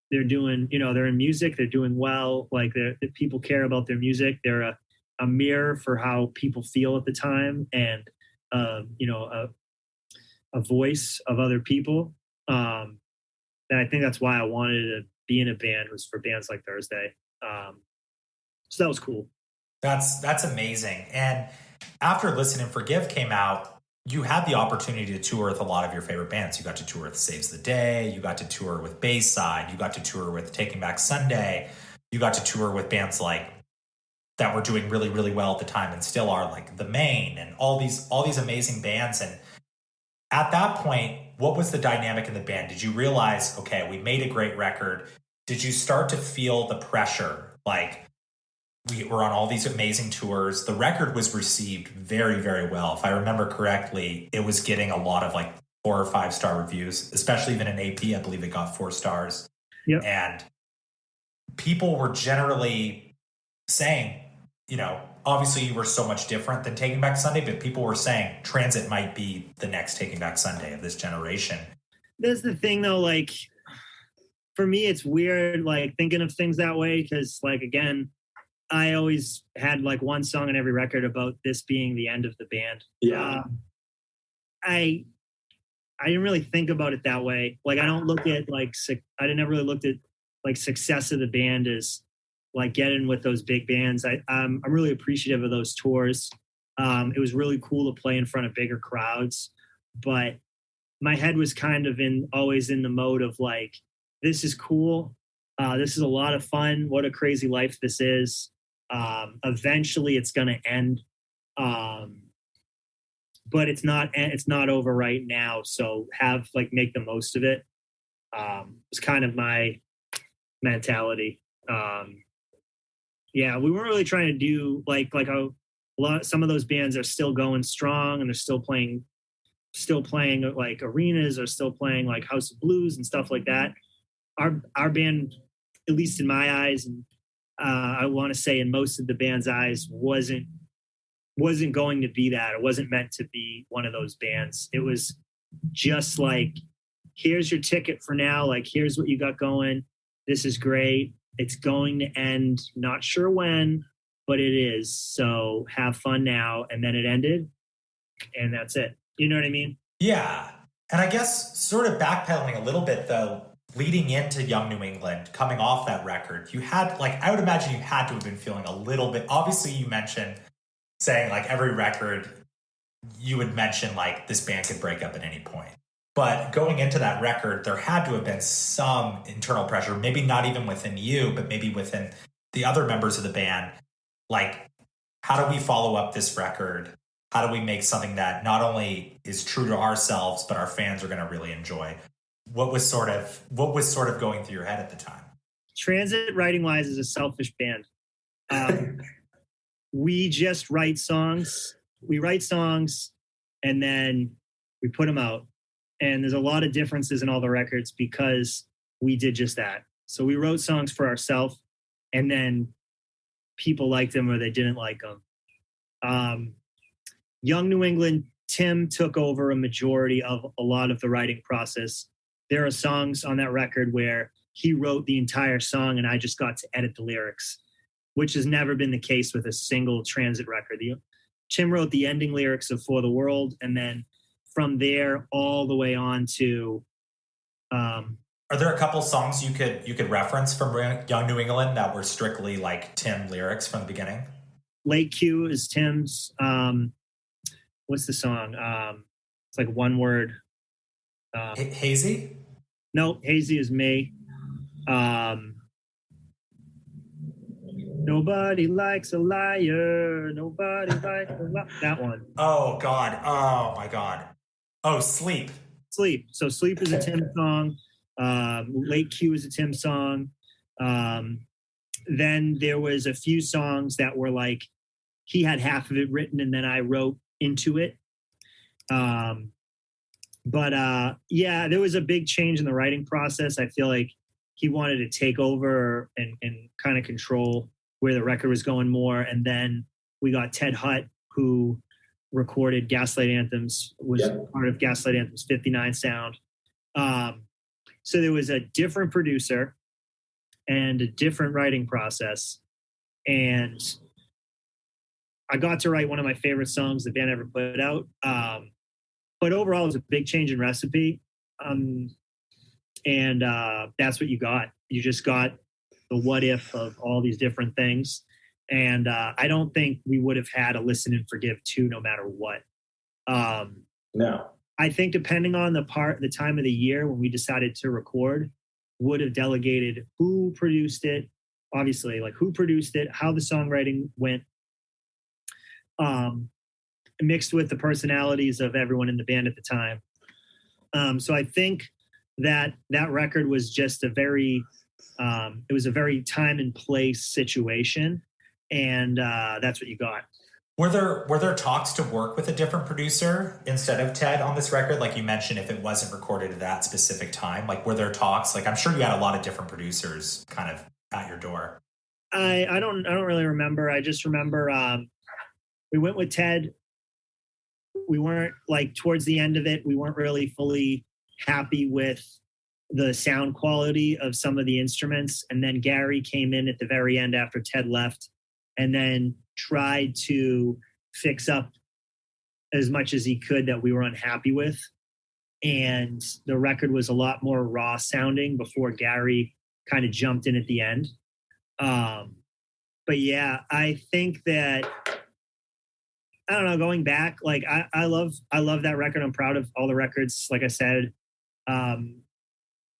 C: they're doing, they're in music, they're doing well, like the people care about their music. They're a mirror for how people feel at the time, and a voice of other people. And I think that's why I wanted to be in a band, was for bands like Thursday. So that was cool.
B: That's amazing. And after Listen and Forgive came out, you had the opportunity to tour with a lot of your favorite bands. You got to tour with Saves the Day. You got to tour with Bayside. You got to tour with Taking Back Sunday. You got to tour with bands like that were doing really, really well at the time and still are, like The Maine and all these amazing bands. And at that point, what was the dynamic in the band? Did you realize, okay, we made a great record? Did you start to feel the pressure? Like, we were on all these amazing tours. The record was received very, very well. If I remember correctly, it was getting a lot of like 4 or 5 star reviews, especially even in AP. I believe it got 4 stars.
C: Yep.
B: And people were generally saying, obviously you were so much different than Taking Back Sunday, but people were saying Transit might be the next Taking Back Sunday of this generation.
C: That's the thing though, like for me, it's weird, like thinking of things that way. Cause like, again, I always had like one song on every record about this being the end of the band.
D: Yeah.
C: I didn't really think about it that way. Like I don't look at like, I never really looked at like success of the band as like getting with those big bands. I'm really appreciative of those tours. It was really cool to play in front of bigger crowds, but my head was kind of always in the mode of like, this is cool, This is a lot of fun. What a crazy life this is. Eventually it's going to end. But it's not over right now. So make the most of it. It's kind of my mentality. Yeah, we weren't really trying to do some of those bands are still going strong and they're still playing like arenas, or still playing like House of Blues and stuff like that. Our band, at least in my eyes, and I want to say in most of the band's eyes, wasn't going to be that. It wasn't meant to be one of those bands. It was just like, here's your ticket for now. Like, here's what you got going. This is great. It's going to end. Not sure when, but it is. So have fun now. And then it ended, and that's it. You know what I mean?
B: Yeah. And I guess sort of backpedaling a little bit, though, leading into Young New England, coming off that record, you had, I would imagine you had to have been feeling a little bit, obviously you mentioned saying every record you would mention this band could break up at any point. But going into that record, there had to have been some internal pressure, maybe not even within you, but maybe within the other members of the band. How do we follow up this record? How do we make something that not only is true to ourselves, but our fans are going to really enjoy? What was sort of going through your head at the time?
C: Transit, writing wise, is a selfish band. We just write songs. We write songs and then we put them out. And there's a lot of differences in all the records because we did just that. So we wrote songs for ourselves, and then people liked them or they didn't like them. Young New England, Tim took over a majority of a lot of the writing process. There are songs on that record where he wrote the entire song and I just got to edit the lyrics, which has never been the case with a single Transit record. Tim wrote the ending lyrics of For the World, and then from there all the way on to...
B: Are there a couple songs you could reference from Young New England that were strictly Tim lyrics from the beginning?
C: Late Q is Tim's. What's the song? It's one word.
B: Hazy?
C: No, Hazy is me. Nobody likes a liar. Nobody likes a liar. That one.
B: Oh, God. Oh, my God. Oh, Sleep.
C: Sleep. So Sleep is a Tim song. Late Q is a Tim song. Then there was a few songs that were he had half of it written and then I wrote into it. Yeah, there was a big change in the writing process. I feel like he wanted to take over and kind of control where the record was going more. And then we got Ted Hutt, who recorded Gaslight Anthems, was part of Gaslight Anthems 59 sound. So there was a different producer and a different writing process. And I got to write one of my favorite songs the band ever put out. But overall, it was a big change in recipe. And that's what you got. You just got the what if of all these different things. And I don't think we would have had a Listen and Forgive 2 no matter what.
D: No.
C: I think depending on the time of the year when we decided to record, would have delegated who produced it, obviously, who produced it, how the songwriting went, mixed with the personalities of everyone in the band at the time. So I think that record was just it was a very time and place situation. And that's what you got.
B: Were there talks to work with a different producer instead of Ted on this record? Like you mentioned, if it wasn't recorded at that specific time, were there talks? I'm sure you had a lot of different producers kind of at your door.
C: I don't really remember. I just remember we went with Ted. We weren't towards the end of it, we weren't really fully happy with the sound quality of some of the instruments. And then Gary came in at the very end after Ted left and then tried to fix up as much as he could that we were unhappy with. And the record was a lot more raw sounding before Gary kind of jumped in at the end. But yeah, I think that, I don't know, going back, I love that record. I'm proud of all the records. Like I said,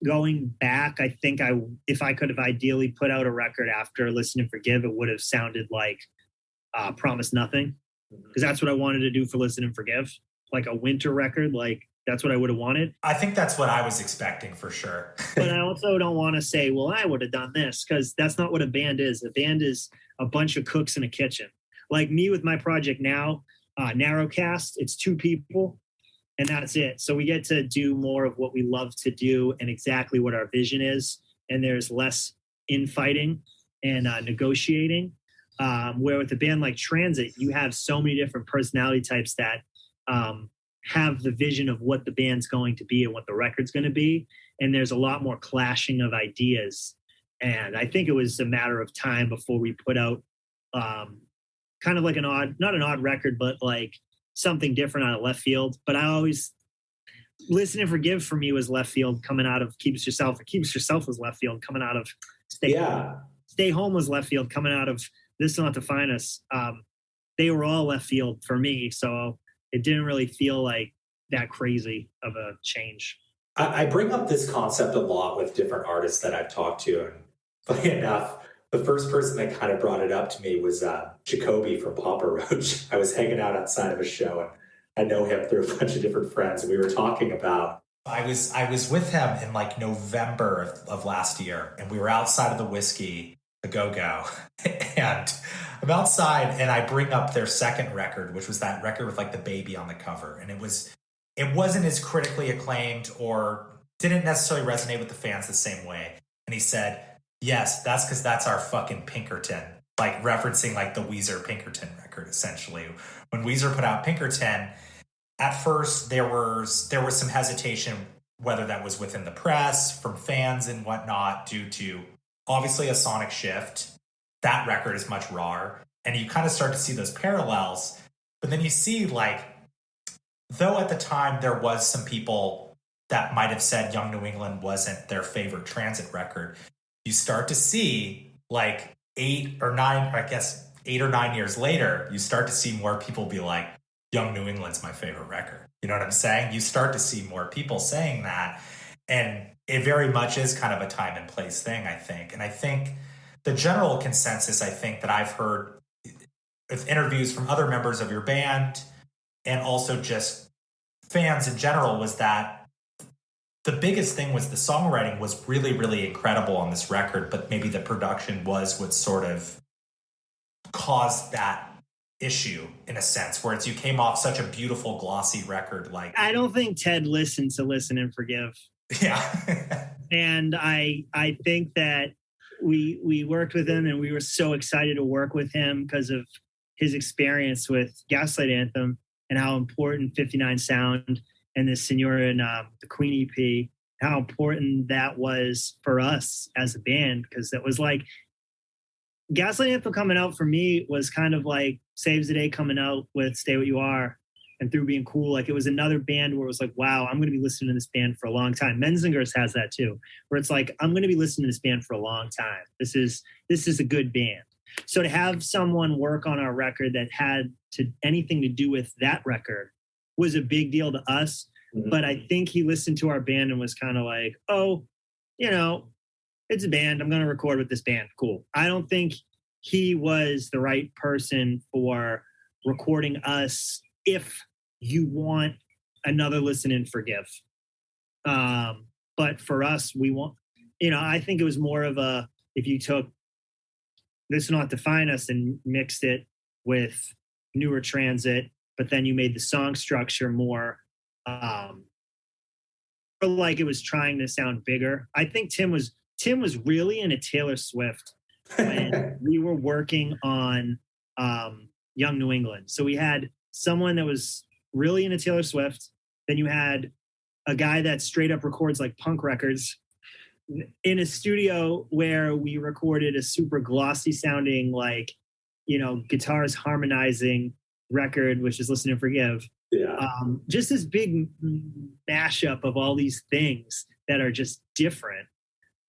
C: going back, I think if I could have ideally put out a record after Listen and Forgive, it would have sounded like Promise Nothing, because that's what I wanted to do for Listen and Forgive, like a winter record. Like that's what I would have wanted.
B: I think that's what I was expecting for sure.
C: But I also don't want to say, well, I would have done this, because that's not what a band is. A band is a bunch of cooks in a kitchen. Like me with my project now, Narrowcast, it's 2 people and that's it. So we get to do more of what we love to do and exactly what our vision is. And there's less infighting and negotiating. Where with a band like Transit, you have so many different personality types that have the vision of what the band's going to be and what the record's going to be. And there's a lot more clashing of ideas. And I think it was a matter of time before we put out kind of like not an odd record, but like something different out of left field. But I always Listen and Forgive for me was left field coming out of Keep It Yourself. Keep It Yourself was left field coming out of Stay Home was left field coming out of This Will Not Define Us. They were all left field for me. So it didn't really feel like that crazy of a change.
E: I bring up this concept a lot with different artists that I've talked to. And funny enough, the first person that kind of brought it up to me was Jacoby from Papa Roach. I was hanging out outside of a show and I know him through a bunch of different friends. And we were talking about.
B: I was with him in like November of last year, and we were outside of the Whiskey, the Go-Go. And I'm outside and I bring up their second record, which was that record with like the baby on the cover. And it wasn't as critically acclaimed or didn't necessarily resonate with the fans the same way. And he said, yes, that's because that's our fucking Pinkerton, like referencing like the Weezer Pinkerton record, essentially. When Weezer put out Pinkerton, at first there was some hesitation, whether that was within the press, from fans and whatnot, due to obviously a sonic shift. That record is much rawer. And you kind of start to see those parallels. But then you see like, though at the time there was some people that might have said Young New England wasn't their favorite Transit record, you start to see like 8 or 9 years later, you start to see more people be like, Young New England's my favorite record. You know what I'm saying? You start to see more people saying that. And it very much is kind of a time and place thing, I think. And I think the general consensus, I think, that I've heard with interviews from other members of your band and also just fans in general was that the biggest thing was the songwriting was really, really incredible on this record, but maybe the production was what sort of caused that issue in a sense, where you came off such a beautiful, glossy record. Like,
C: I don't think Ted listened to Listen and Forgive.
B: Yeah.
C: And I think that we worked with him and we were so excited to work with him because of his experience with Gaslight Anthem and how important 59 Sound and the Senora and the Queen EP, how important that was for us as a band. Because that was like, Gaslight Anthem coming out for me was kind of like Saves the Day coming out with Stay What You Are and Through Being Cool. Like it was another band where it was like, wow, I'm going to be listening to this band for a long time. Menzingers has that too, where it's like, I'm going to be listening to this band for a long time. This is a good band. So to have someone work on our record that had anything to do with that record was a big deal to us. Mm-hmm. But I think he listened to our band and was kind of like, oh, it's a band. I'm going to record with this band. Cool. I don't think he was the right person for recording us if you want another Listen and Forgive. But for us, we want, I think it was more of a, if you took This Will Not Define Us and mixed it with newer Transit, but then you made the song structure more like it was trying to sound bigger. I think Tim was really into Taylor Swift when we were working on Young New England. So we had someone that was really into Taylor Swift. Then you had a guy that straight up records like punk records in a studio where we recorded a super glossy sounding, like, guitars harmonizing record, which is Listen and Forgive.
E: Yeah.
C: Just this big mashup of all these things that are just different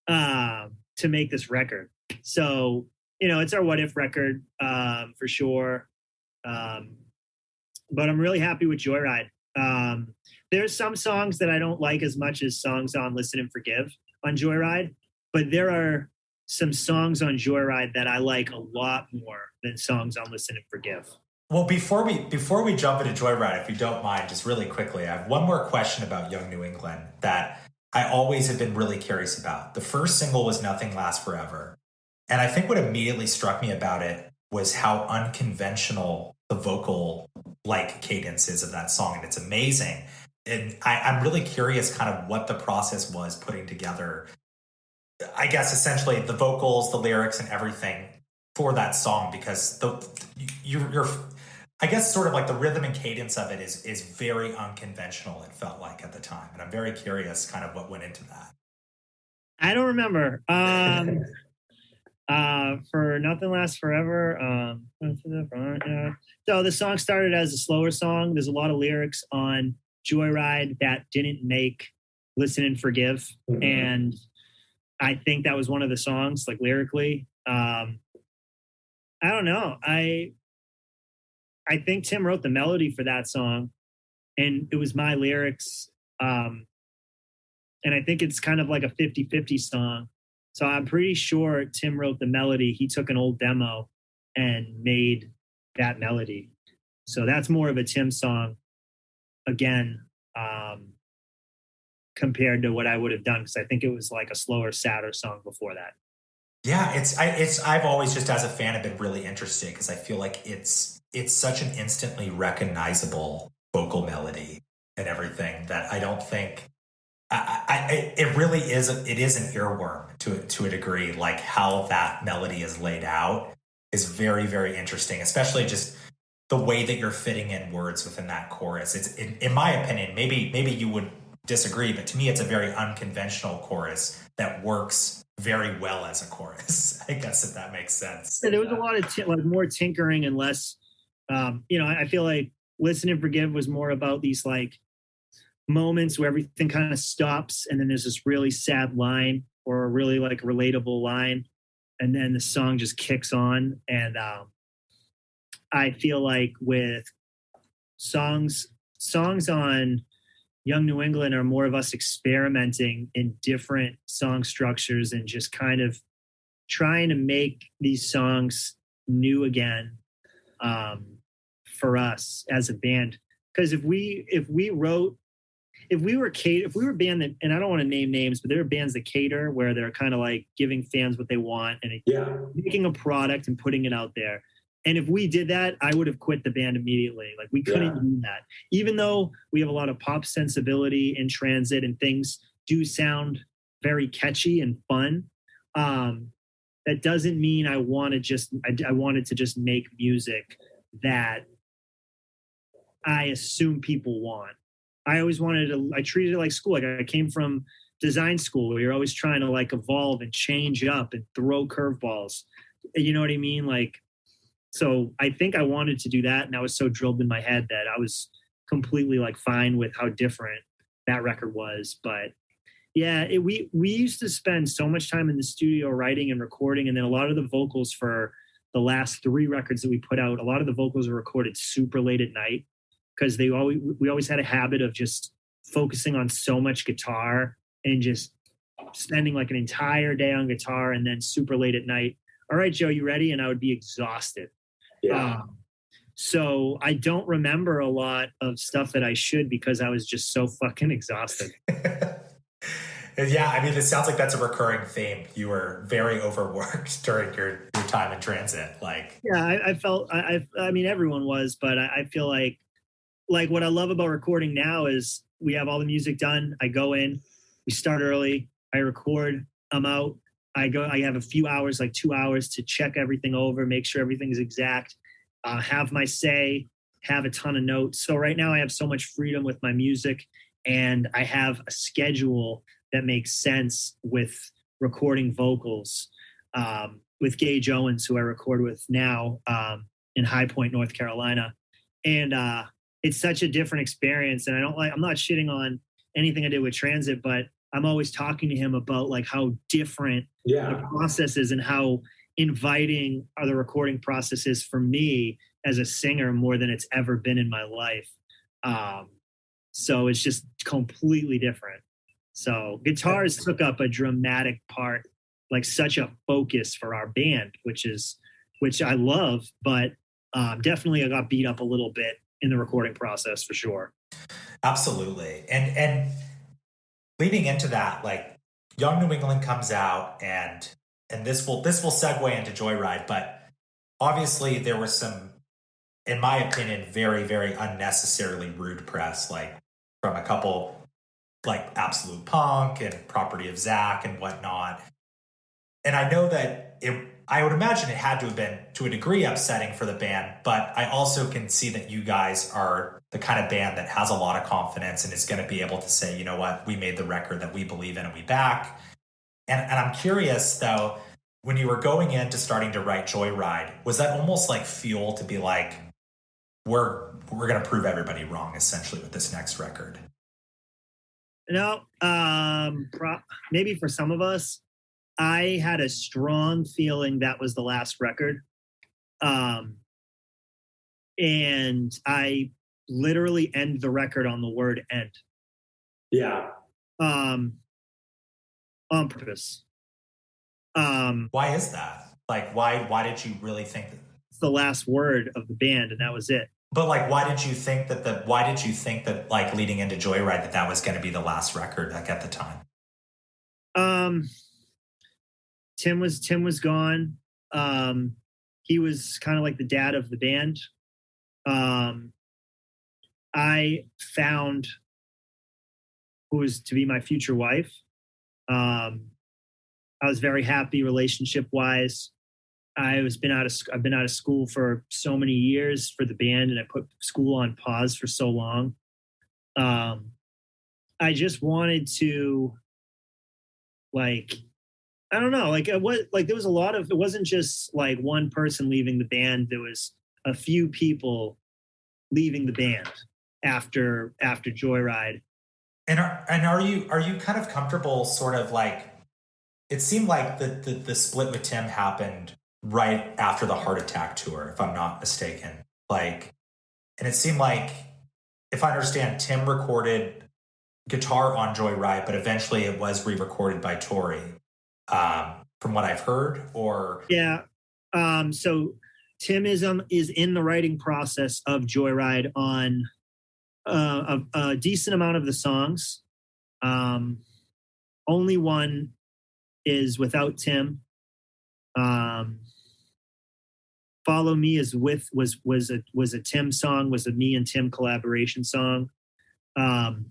C: to make this record. So, it's our what if record for sure. But I'm really happy with Joyride. There's some songs that I don't like as much as songs on Listen and Forgive on Joyride, but there are some songs on Joyride that I like a lot more than songs on Listen and Forgive.
B: Well, before we jump into Joyride, if you don't mind, just really quickly, I have one more question about Young New England that I always have been really curious about. The first single was Nothing Lasts Forever. And I think what immediately struck me about it was how unconventional the vocal cadence is of that song. And it's amazing. And I'm really curious kind of what the process was putting together, I guess, essentially the vocals, the lyrics, and everything for that song, because you're I guess sort of like the rhythm and cadence of it is very unconventional, it felt like at the time. And I'm very curious kind of what went into that.
C: I don't remember. For Nothing Lasts Forever. So the song started as a slower song. There's a lot of lyrics on Joyride that didn't make Listen and Forgive. Mm-hmm. And I think that was one of the songs, like lyrically. I don't know. I think Tim wrote the melody for that song, and it was my lyrics. And I think it's kind of like a 50-50 song. So I'm pretty sure Tim wrote the melody. He took an old demo and made that melody. So that's more of a Tim song, again, compared to what I would have done, because I think it was like a slower, sadder song before that.
B: Yeah, I've always, just as a fan, have been really interested because I feel like it's such an instantly recognizable vocal melody and everything that I don't think it really is. It is an earworm to a degree. Like how that melody is laid out is very, very interesting, especially just the way that you're fitting in words within that chorus. It's in my opinion, maybe you would disagree, but to me, it's a very unconventional chorus that works very well as a chorus. I guess if that makes sense.
C: Yeah, there was a lot of more tinkering and less. I feel like Listen and Forgive was more about these like moments where everything kind of stops, and then there's this really sad line or a really like relatable line, and then the song just kicks on. And I feel like with songs on Young New England are more of us experimenting in different song structures and just kind of trying to make these songs new again for us as a band. Because if we were a band that, and I don't want to name names, but there are bands that cater where they're kind of like giving fans what they want and making a product and putting it out there. And if we did that, I would have quit the band immediately. Like we couldn't do that. Even though we have a lot of pop sensibility in Transit and things do sound very catchy and fun, that doesn't mean I wanted to just make music that I assume people want. I always I treated it like school. Like I came from design school where you're always trying to like evolve and change up and throw curveballs. You know what I mean? Like, so I think I wanted to do that, and I was so drilled in my head that I was completely like fine with how different that record was. But yeah, we used to spend so much time in the studio writing and recording, and then a lot of the vocals for the last 3 records that we put out, a lot of the vocals were recorded super late at night because we always had a habit of just focusing on so much guitar and just spending like an entire day on guitar, and then super late at night. All right, Joe, you ready? And I would be exhausted. Yeah. So I don't remember a lot of stuff that I should because I was just so fucking exhausted.
B: Yeah, I mean, it sounds like that's a recurring theme. You were very overworked during your time in Transit. Like,
C: yeah, I felt. I mean, everyone was, but I feel like what I love about recording now is we have all the music done. I go in, we start early, I record, I'm out. I have a few hours, like 2 hours, to check everything over, make sure everything's exact, have my say, have a ton of notes. So right now I have so much freedom with my music, and I have a schedule that makes sense with recording vocals with Gage Owens, who I record with now in High Point, North Carolina. And it's such a different experience. And I'm not shitting on anything I did with Transit, but I'm always talking to him about like how different the process is and how inviting are the recording processes for me as a singer more than it's ever been in my life. So it's just completely different. So guitars took up a dramatic part, like such a focus for our band, which I love, but definitely I got beat up a little bit in the recording process for sure.
B: Absolutely. And leading into that, like Young New England comes out and this will segue into Joyride, but obviously there was some, in my opinion, very, very unnecessarily rude press, like from a couple like Absolute Punk and Property of Zach and whatnot. And I know that I would imagine it had to have been to a degree upsetting for the band, but I also can see that you guys are the kind of band that has a lot of confidence and is going to be able to say, you know what, we made the record that we believe in and we back. And I'm curious though, when you were going into starting to write Joyride, was that almost like fuel to be like, we're going to prove everybody wrong essentially with this next record?
C: No, maybe for some of us, I had a strong feeling that was the last record. And I literally end the record on the word end.
D: Yeah.
C: On purpose.
B: Why is that? Like, why did you really think that?
C: It's the last word of the band and that was it.
B: But like, why did you think that like leading into Joyride that was going to be the last record like at the time?
C: Tim was gone. He was kind of like the dad of the band. I found who was to be my future wife. I was very happy relationship wise. I've been out of school for so many years for the band, and I put school on pause for so long. I just wanted to, like, I don't know, like there was a lot of, it wasn't just like one person leaving the band. There was a few people leaving the band after Joyride.
B: And are you kind of comfortable sort of like, it seemed like the split with Tim happened right after the Heart Attack tour, if I'm not mistaken. Like, and it seemed like, if I understand, Tim recorded guitar on Joyride, but eventually it was re-recorded by Tori, from what I've heard. Or
C: yeah, so Tim is in the writing process of Joyride on a decent amount of the songs. Only one is without Tim. Follow Me is was a Tim song, was a me and Tim collaboration song. And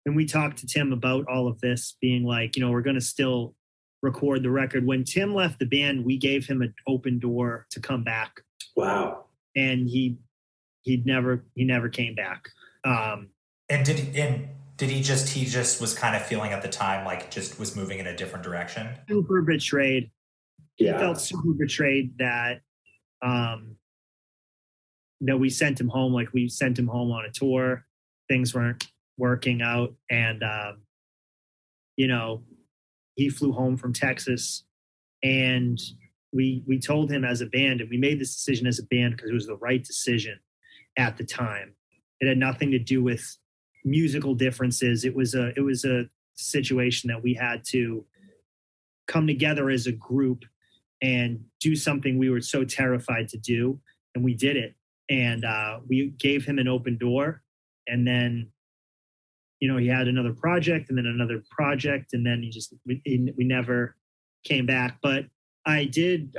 C: we talked to Tim about all of this, being like, you know, we're going to still record the record. When Tim left the band, we gave him an open door to come back.
D: Wow.
C: And he never came back.
B: And did he just was kind of feeling at the time like just was moving in a different direction?
C: Super betrayed.
D: Yeah.
C: He felt super betrayed that we sent him home. Like, we sent him home on a tour. Things weren't working out. And, you know, he flew home from Texas, and we told him as a band, and we made this decision as a band because it was the right decision at the time. It had nothing to do with musical differences. It was a situation that we had to come together as a group and do something we were so terrified to do. And we did it. And we gave him an open door. And then, you know, he had another project and then another project. And then we never came back. But I did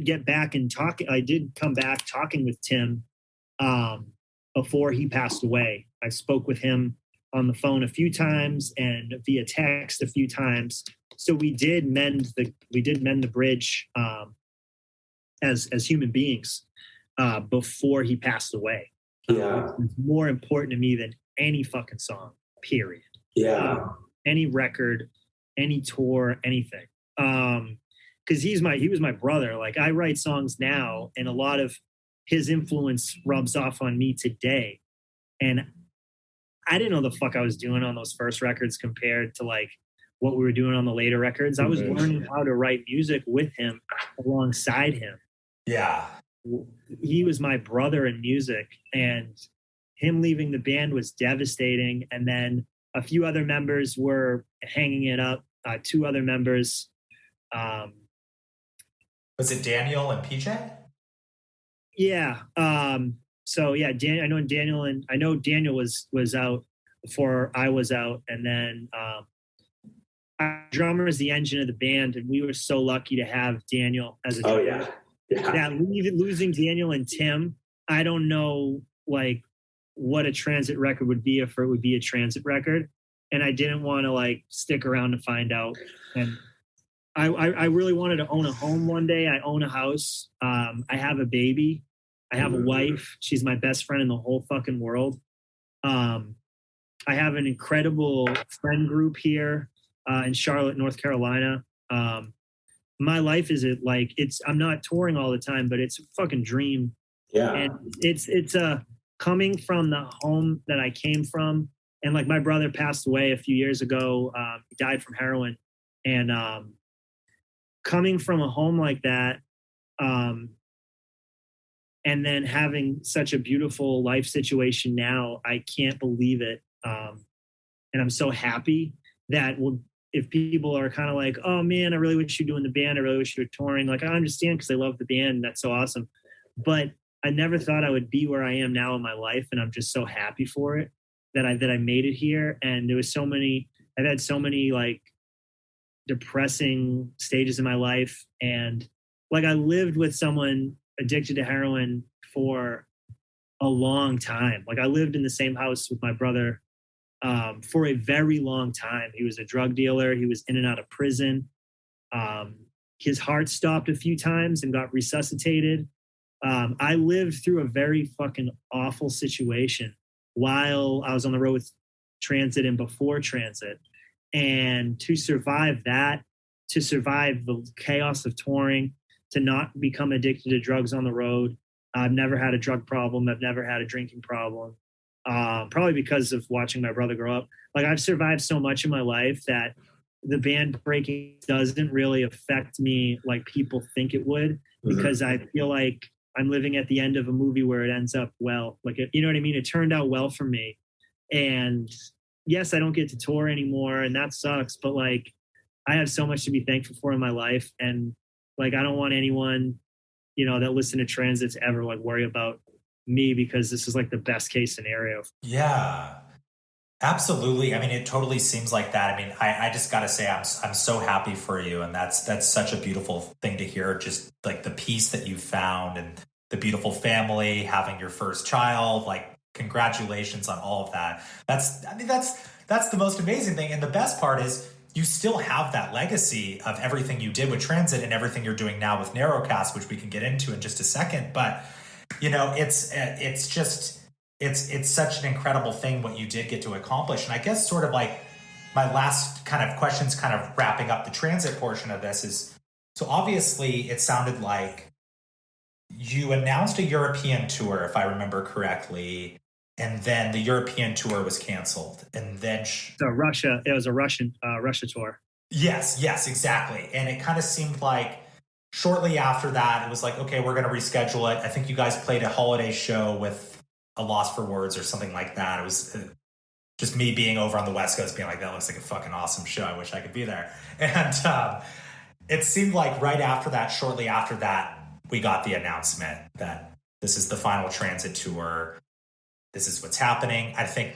C: get back and talk. I did come back talking with Tim before he passed away. I spoke with him on the phone a few times and via text a few times. So we did mend the bridge as human beings before he passed away.
D: Yeah.
C: It's more important to me than any fucking song, period.
D: Yeah.
C: Any record, any tour, anything. Because he was my brother. Like, I write songs now, and a lot of his influence rubs off on me today. And I didn't know the fuck I was doing on those first records compared to like what we were doing on the later records. I was learning how to write music with him, alongside him.
B: Yeah.
C: He was my brother in music, and him leaving the band was devastating. And then a few other members were hanging it up. 2 other members.
B: Was it Daniel and PJ?
C: Yeah. So yeah, I know Daniel was out before I was out, and then our drummer is the engine of the band, and we were so lucky to have Daniel as a drummer.
D: Oh yeah.
C: Yeah, losing Daniel and Tim, I don't know like what a Transit record would be if it would be a Transit record, and I didn't want to like stick around to find out. And I really wanted to own a home one day. I own a house. I have a baby. I have a wife. She's my best friend in the whole fucking world. I have an incredible friend group here in Charlotte, North Carolina. My life is I'm not touring all the time, but it's a fucking dream.
D: Yeah.
C: And it's coming from the home that I came from. And like my brother passed away a few years ago. He died from heroin. And coming from a home like that, and then having such a beautiful life situation now, I can't believe it. And I'm so happy that if people are kind of like, oh man, I really wish you were doing the band. I really wish you were touring. Like, I understand because I love the band. And that's so awesome. But I never thought I would be where I am now in my life. And I'm just so happy for it that I made it here. And I've had so many like depressing stages in my life. And like, I lived with someone addicted to heroin for a long time. Like, I lived in the same house with my brother for a very long time. He was a drug dealer. He was in and out of prison. His heart stopped a few times and got resuscitated. I lived through a very fucking awful situation while I was on the road with Transit and before Transit. And to survive that, to survive the chaos of touring, to not become addicted to drugs on the road. I've never had a drug problem. I've never had a drinking problem. Probably because of watching my brother grow up. Like, I've survived so much in my life that the band breaking doesn't really affect me like people think it would, because I feel like I'm living at the end of a movie where it ends up well. Like, you know what I mean? It turned out well for me. And yes, I don't get to tour anymore, and that sucks. But like, I have so much to be thankful for in my life. And like, I don't want anyone, that listen to Transit to ever like worry about me, because this is like the best case scenario.
B: Yeah, absolutely. I mean, it totally seems like that. I mean, I just got to say, I'm so happy for you. And that's such a beautiful thing to hear. Just like the peace that you found and the beautiful family, having your first child, like, congratulations on all of that. That's the most amazing thing. And the best part is you still have that legacy of everything you did with Transit and everything you're doing now with Narrowcast, which we can get into in just a second. But it's such an incredible thing what you did get to accomplish. And I guess sort of like my last kind of questions, kind of wrapping up the Transit portion of this, is, so obviously it sounded like you announced a European tour, if I remember correctly, and then the European tour was canceled, and then
C: It was a Russia tour.
B: Yes, exactly. And it kind of seemed like shortly after that, it was like, okay, we're going to reschedule it. I think you guys played a holiday show with A Loss for Words or something like that. It was just me being over on the West Coast being like, that looks like a fucking awesome show. I wish I could be there. And it seemed like right after that, shortly after that, we got the announcement that this is the final Transit tour. This is what's happening. I think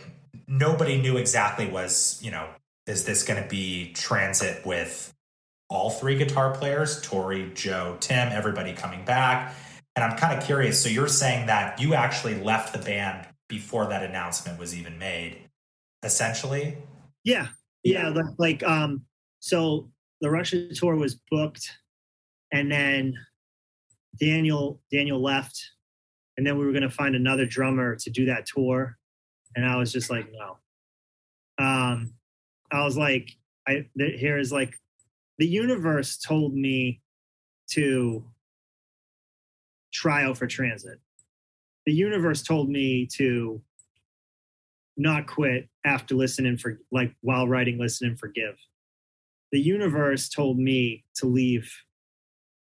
B: nobody knew exactly is this going to be Transit with all 3 guitar players, Tori, Joe, Tim, everybody coming back? And I'm kind of curious. So you're saying that you actually left the band before that announcement was even made, essentially?
C: Yeah. So the Russia tour was booked, and then Daniel left, and then we were going to find another drummer to do that tour. And I was just like, no. I was like, the universe told me to try out for Transit. The universe told me to not quit after while writing Listen and Forgive. The universe told me to leave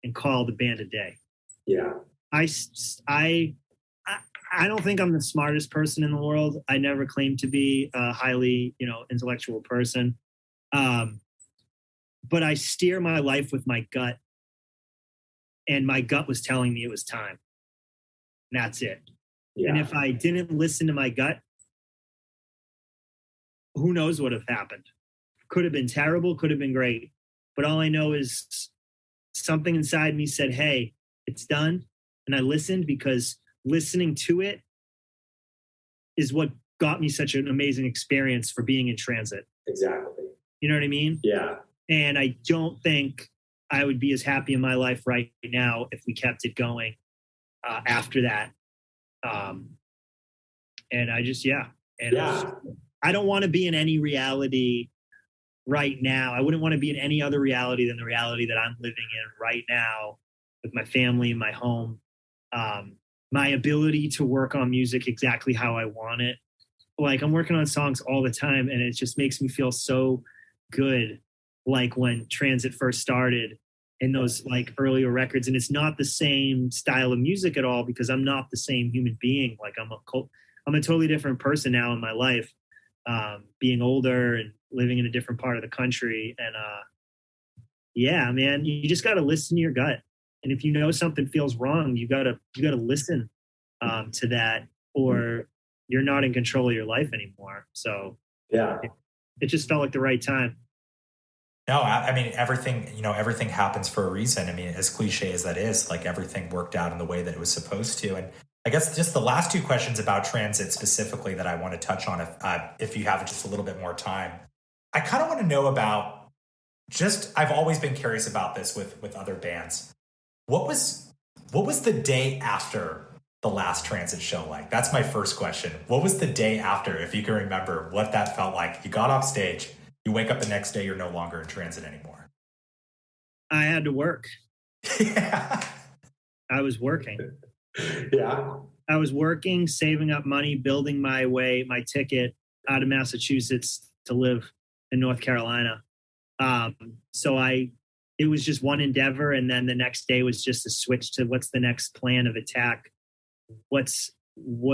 C: and call the band a day.
D: Yeah.
C: I don't think I'm the smartest person in the world. I never claimed to be a highly, intellectual person. But I steer my life with my gut. And my gut was telling me it was time. And that's it.
D: Yeah.
C: And if I didn't listen to my gut, who knows what would have happened? Could have been terrible, could have been great. But all I know is something inside me said, hey, it's done. And I listened, because listening to it is what got me such an amazing experience for being in transit.
D: Exactly.
C: You know what I mean?
D: Yeah.
C: And I don't think I would be as happy in my life right now if we kept it going after that. And I just, I don't want to be in any reality right now. I wouldn't want to be in any other reality than the reality that I'm living in right now with my family and my home. My ability to work on music exactly how I want it. Like, I'm working on songs all the time, and it just makes me feel so good. Like when Transit first started in those like earlier records, and it's not the same style of music at all, because I'm not the same human being. Like I'm a totally different person now in my life, being older and living in a different part of the country. And yeah, man, you just got to listen to your gut. And if you know something feels wrong, you gotta listen to that, or you're not in control of your life anymore. So
D: yeah,
C: it just felt like the right time.
B: No, I mean, everything happens for a reason. I mean, as cliche as that is, like everything worked out in the way that it was supposed to. And I guess just the last two questions about Transit specifically that I want to touch on, if you have just a little bit more time. I kind of want to know about I've always been curious about this with other bands. What was the day after the last Transit show like? That's my first question. What was the day after, if you can remember what that felt like? You got off stage, you wake up the next day, you're no longer in Transit anymore.
C: I had to work.
B: Yeah.
C: I was working.
D: Yeah.
C: I was working, saving up money, building my ticket out of Massachusetts to live in North Carolina. It was just one endeavor. And then the next day was just a switch to what's the next plan of attack? What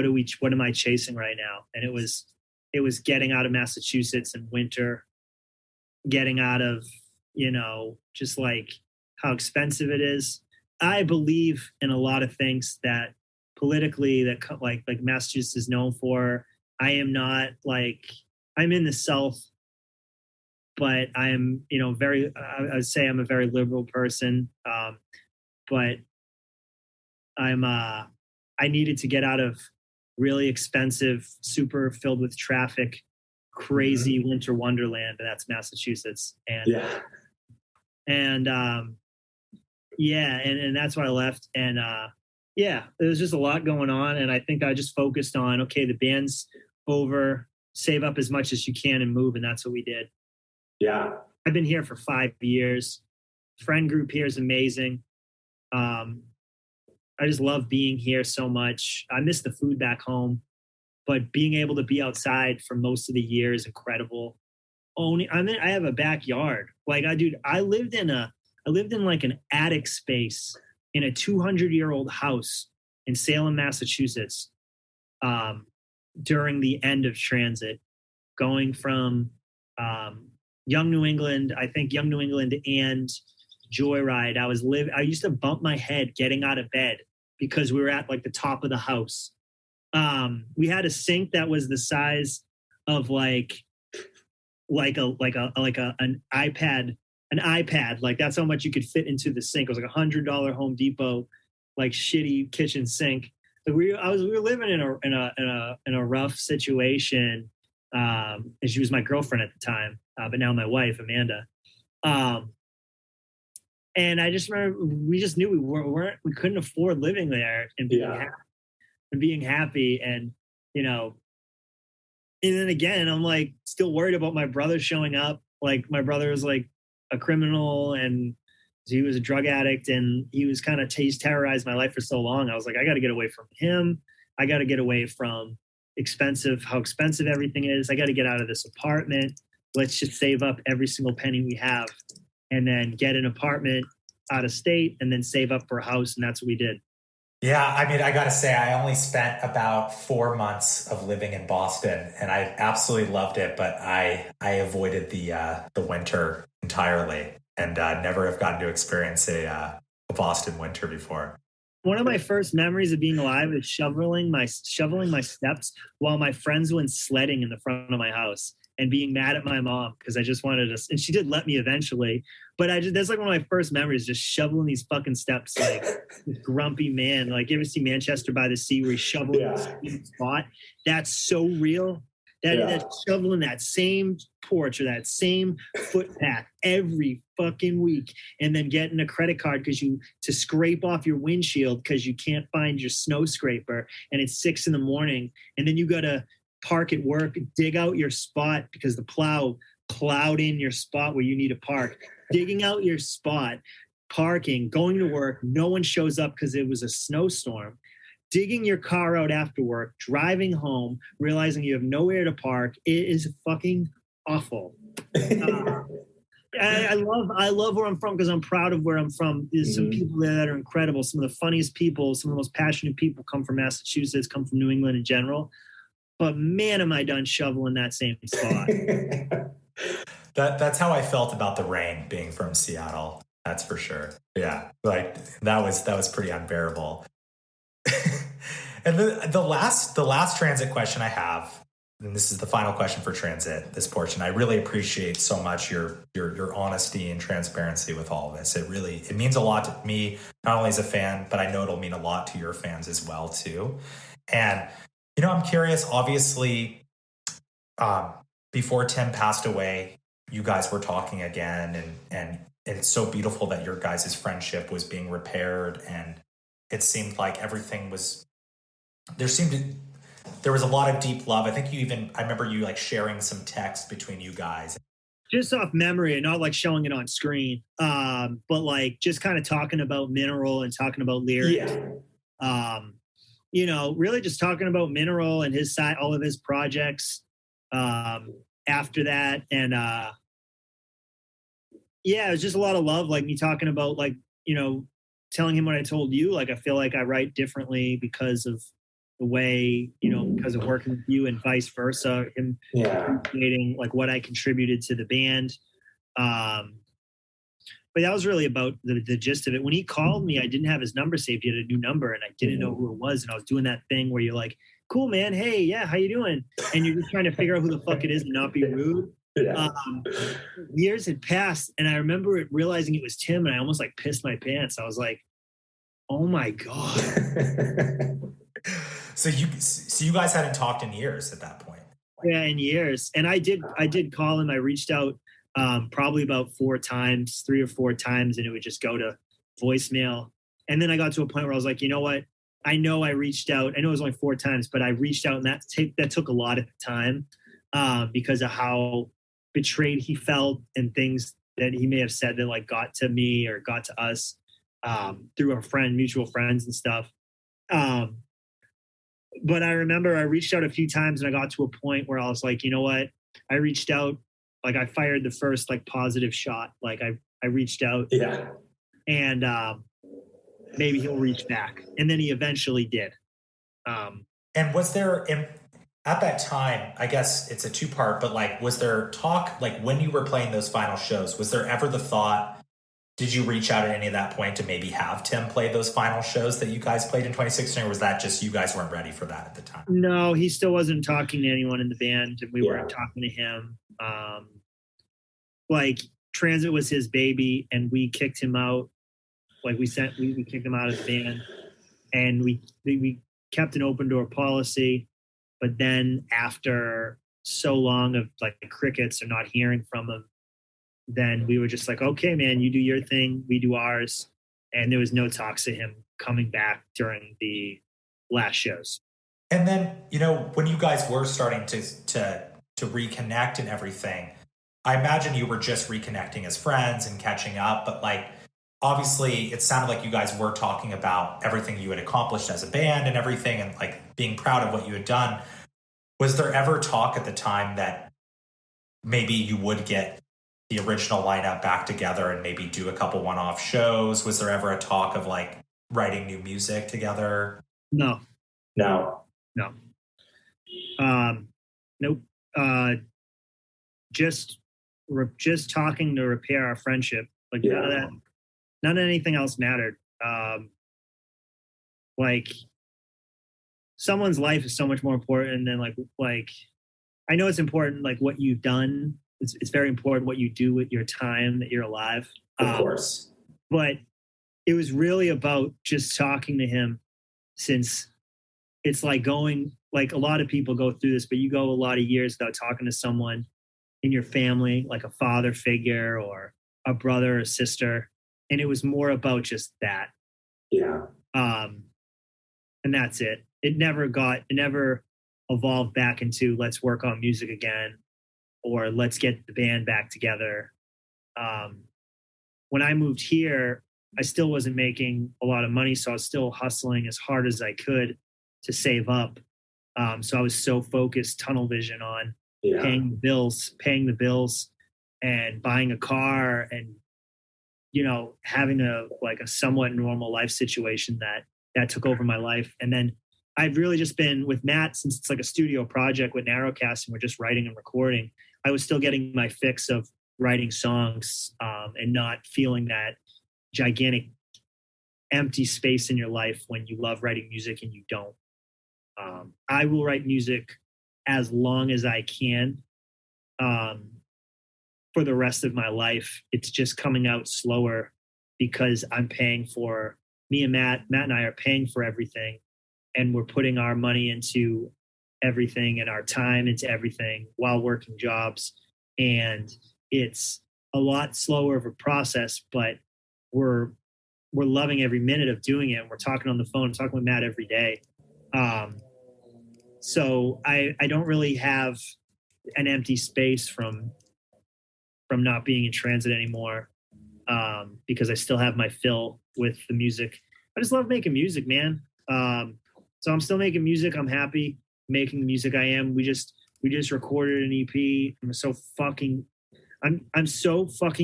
C: am I chasing right now? And it was getting out of Massachusetts in winter, getting out of, just like how expensive it is. I believe in a lot of things that politically that like Massachusetts is known for. I am not I'm in the South, but I am, I would say I'm a very liberal person. But I needed to get out of really expensive, super filled with traffic, crazy winter wonderland. That's Massachusetts. And that's why I left. And there was just a lot going on. And I think I just focused on, okay, the band's over, save up as much as you can and move. And that's what we did.
D: Yeah.
C: I've been here for 5 years. Friend group here is amazing. I just love being here so much. I miss the food back home, but being able to be outside for most of the year is incredible. I have a backyard. I lived in like an attic space in a 200-year-old house in Salem, Massachusetts, during the end of Transit, going from Young New England and Joyride. I used to bump my head getting out of bed because we were at like the top of the house. We had a sink that was the size of an iPad. Like that's how much you could fit into the sink. It was like $100 Home Depot, like shitty kitchen sink. We were living in a rough situation. And she was my girlfriend at the time, but now my wife, Amanda. And I just remember we just knew we couldn't afford living there and being happy. And, and then again, I'm like still worried about my brother showing up. Like my brother was like a criminal and he was a drug addict and he's terrorized my life for so long. I was like, I got to get away from him. I got to get away from how expensive everything is. I got to get out of this apartment. Let's just save up every single penny we have and then get an apartment out of state and then save up for a house. And that's what we did.
B: Yeah, I mean, I gotta say, I only spent about 4 months of living in Boston, and I absolutely loved it. But I avoided the winter entirely, and never have gotten to experience a Boston winter before.
C: One of my first memories of being alive is shoveling my steps while my friends went sledding in the front of my house and being mad at my mom because I just wanted to. And she did let me eventually, but that's like one of my first memories, just shoveling these fucking steps like this grumpy man. Like, you ever see Manchester by the Sea where he's shoveling the spot? That's so real. That's shoveling that same porch or that same footpath every fucking week, and then getting a credit card to scrape off your windshield because you can't find your snow scraper, and it's 6 a.m, and then you got to park at work, dig out your spot because the plow plowed in your spot where you need to park, digging out your spot, parking, going to work. No one shows up because it was a snowstorm. Digging your car out after work, driving home, realizing you have nowhere to park. It is fucking awful. I love where I'm from because I'm proud of where I'm from. There's some people there that are incredible. Some of the funniest people, some of the most passionate people come from Massachusetts, come from New England in general. But man, am I done shoveling that same spot.
B: That's how I felt about the rain being from Seattle. That's for sure. Yeah, like that was pretty unbearable. And the last transit question I have, and this is the final question for transit, this portion. I really appreciate so much your honesty and transparency with all of this. It means a lot to me, not only as a fan, but I know it'll mean a lot to your fans as well too. And I'm curious. Obviously, before Tim passed away, you guys were talking again, and it's so beautiful that your guys' friendship was being repaired, and it seemed like everything was. There was a lot of deep love. I think I remember you like sharing some text between you guys.
C: Just off memory and not like showing it on screen, but like just kind of talking about Mineral and talking about lyrics. Yeah. Really just talking about Mineral and his side, all of his projects after that. And it was just a lot of love, like me talking about like, telling him what I told you. Like, I feel like I write differently because of the way, because of working with you and vice versa, and appreciating like what I contributed to the band. But that was really about the gist of it. When he called me, I didn't have his number saved. He had a new number and I didn't know who it was. And I was doing that thing where you're like, cool, man. Hey, yeah, how you doing? And you're just trying to figure out who the fuck it is and not be rude. Yeah. Years had passed and I remember realizing it was Tim and I almost like pissed my pants. I was like, oh my God.
B: So you guys hadn't talked in years at that point.
C: Yeah, in years. And I did call him. I reached out probably about 3 or 4 times, and it would just go to voicemail. And then I got to a point where I was like, you know what? I know I reached out. I know it was only 4 times, but I reached out, and that took a lot of time because of how betrayed he felt and things that he may have said that like got to me or got to us through our mutual friends and stuff. But I remember I reached out a few times and I got to a point where I was like, you know what? I reached out, like I fired the first like positive shot. Like I reached out and maybe he'll reach back. And then he eventually did.
B: And was there, at that time, I guess it's a 2-part, but like, was there talk, like when you were playing those final shows, was there ever the thought, did you reach out at any of that point to maybe have Tim play those final shows that you guys played in 2016? Or was that just you guys weren't ready for that at the time?
C: No, he still wasn't talking to anyone in the band and we weren't talking to him. Like Transit was his baby and we kicked him out. Like we kicked him out of the band and we kept an open door policy. But then after so long of like crickets or not hearing from him, then we were just like, okay, man, you do your thing, we do ours. And there was no talks of him coming back during the last shows.
B: And then, when you guys were starting to reconnect and everything, I imagine you were just reconnecting as friends and catching up. But like, obviously it sounded like you guys were talking about everything you had accomplished as a band and everything and like being proud of what you had done. Was there ever talk at the time that maybe you would get the original lineup back together and maybe do a couple one-off shows? Was there ever a talk of like writing new music together?
C: No. Nope. Just talking to repair our friendship. Like none of that, none of anything else mattered. Like someone's life is so much more important than like I know it's important, like what you've done. It's very important what you do with your time that you're alive.
E: Of course.
C: But it was really about just talking to him, since it's like going, like a lot of people go through this, but you go a lot of years without talking to someone in your family, like a father figure or a brother or sister. And it was more about just that.
E: Yeah.
C: And that's it. It never evolved back into let's work on music again or let's get the band back together. When I moved here, I still wasn't making a lot of money, so I was still hustling as hard as I could to save up. So I was so focused, tunnel vision on paying the bills and buying a car and, you know, having a somewhat normal life situation that took over my life. And then I've really just been with Matt, since it's like a studio project with narrowcast and we're just writing and recording. I was still getting my fix of writing songs and not feeling that gigantic empty space in your life when you love writing music and you don't. I will write music as long as I can for the rest of my life. It's just coming out slower because I'm paying for, me and Matt and I are paying for everything, and we're putting our money into everything and our time into everything while working jobs. And it's a lot slower of a process, but we're loving every minute of doing it. And we're talking on the phone, talking with Matt every day. So I don't really have an empty space from not being in transit anymore, because I still have my fill with the music. I just love making music, man. So I'm still making music. I'm happy making the music I am. We just recorded an EP. I'm so fucking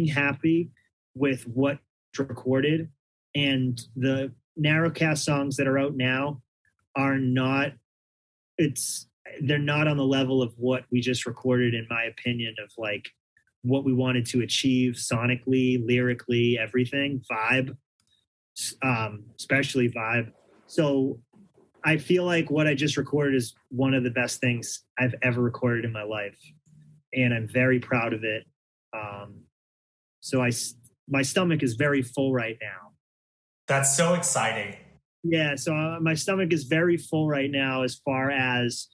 C: happy with what's recorded, and the narrowcast songs that are out now are not. They're not on the level of what we just recorded, in my opinion, of like what we wanted to achieve sonically, lyrically, everything, vibe, especially vibe. So I feel like what I just recorded is one of the best things I've ever recorded in my life, and I'm very proud of it. So my stomach is very full right now.
B: That's so exciting.
C: Yeah, so my stomach is very full right now as far as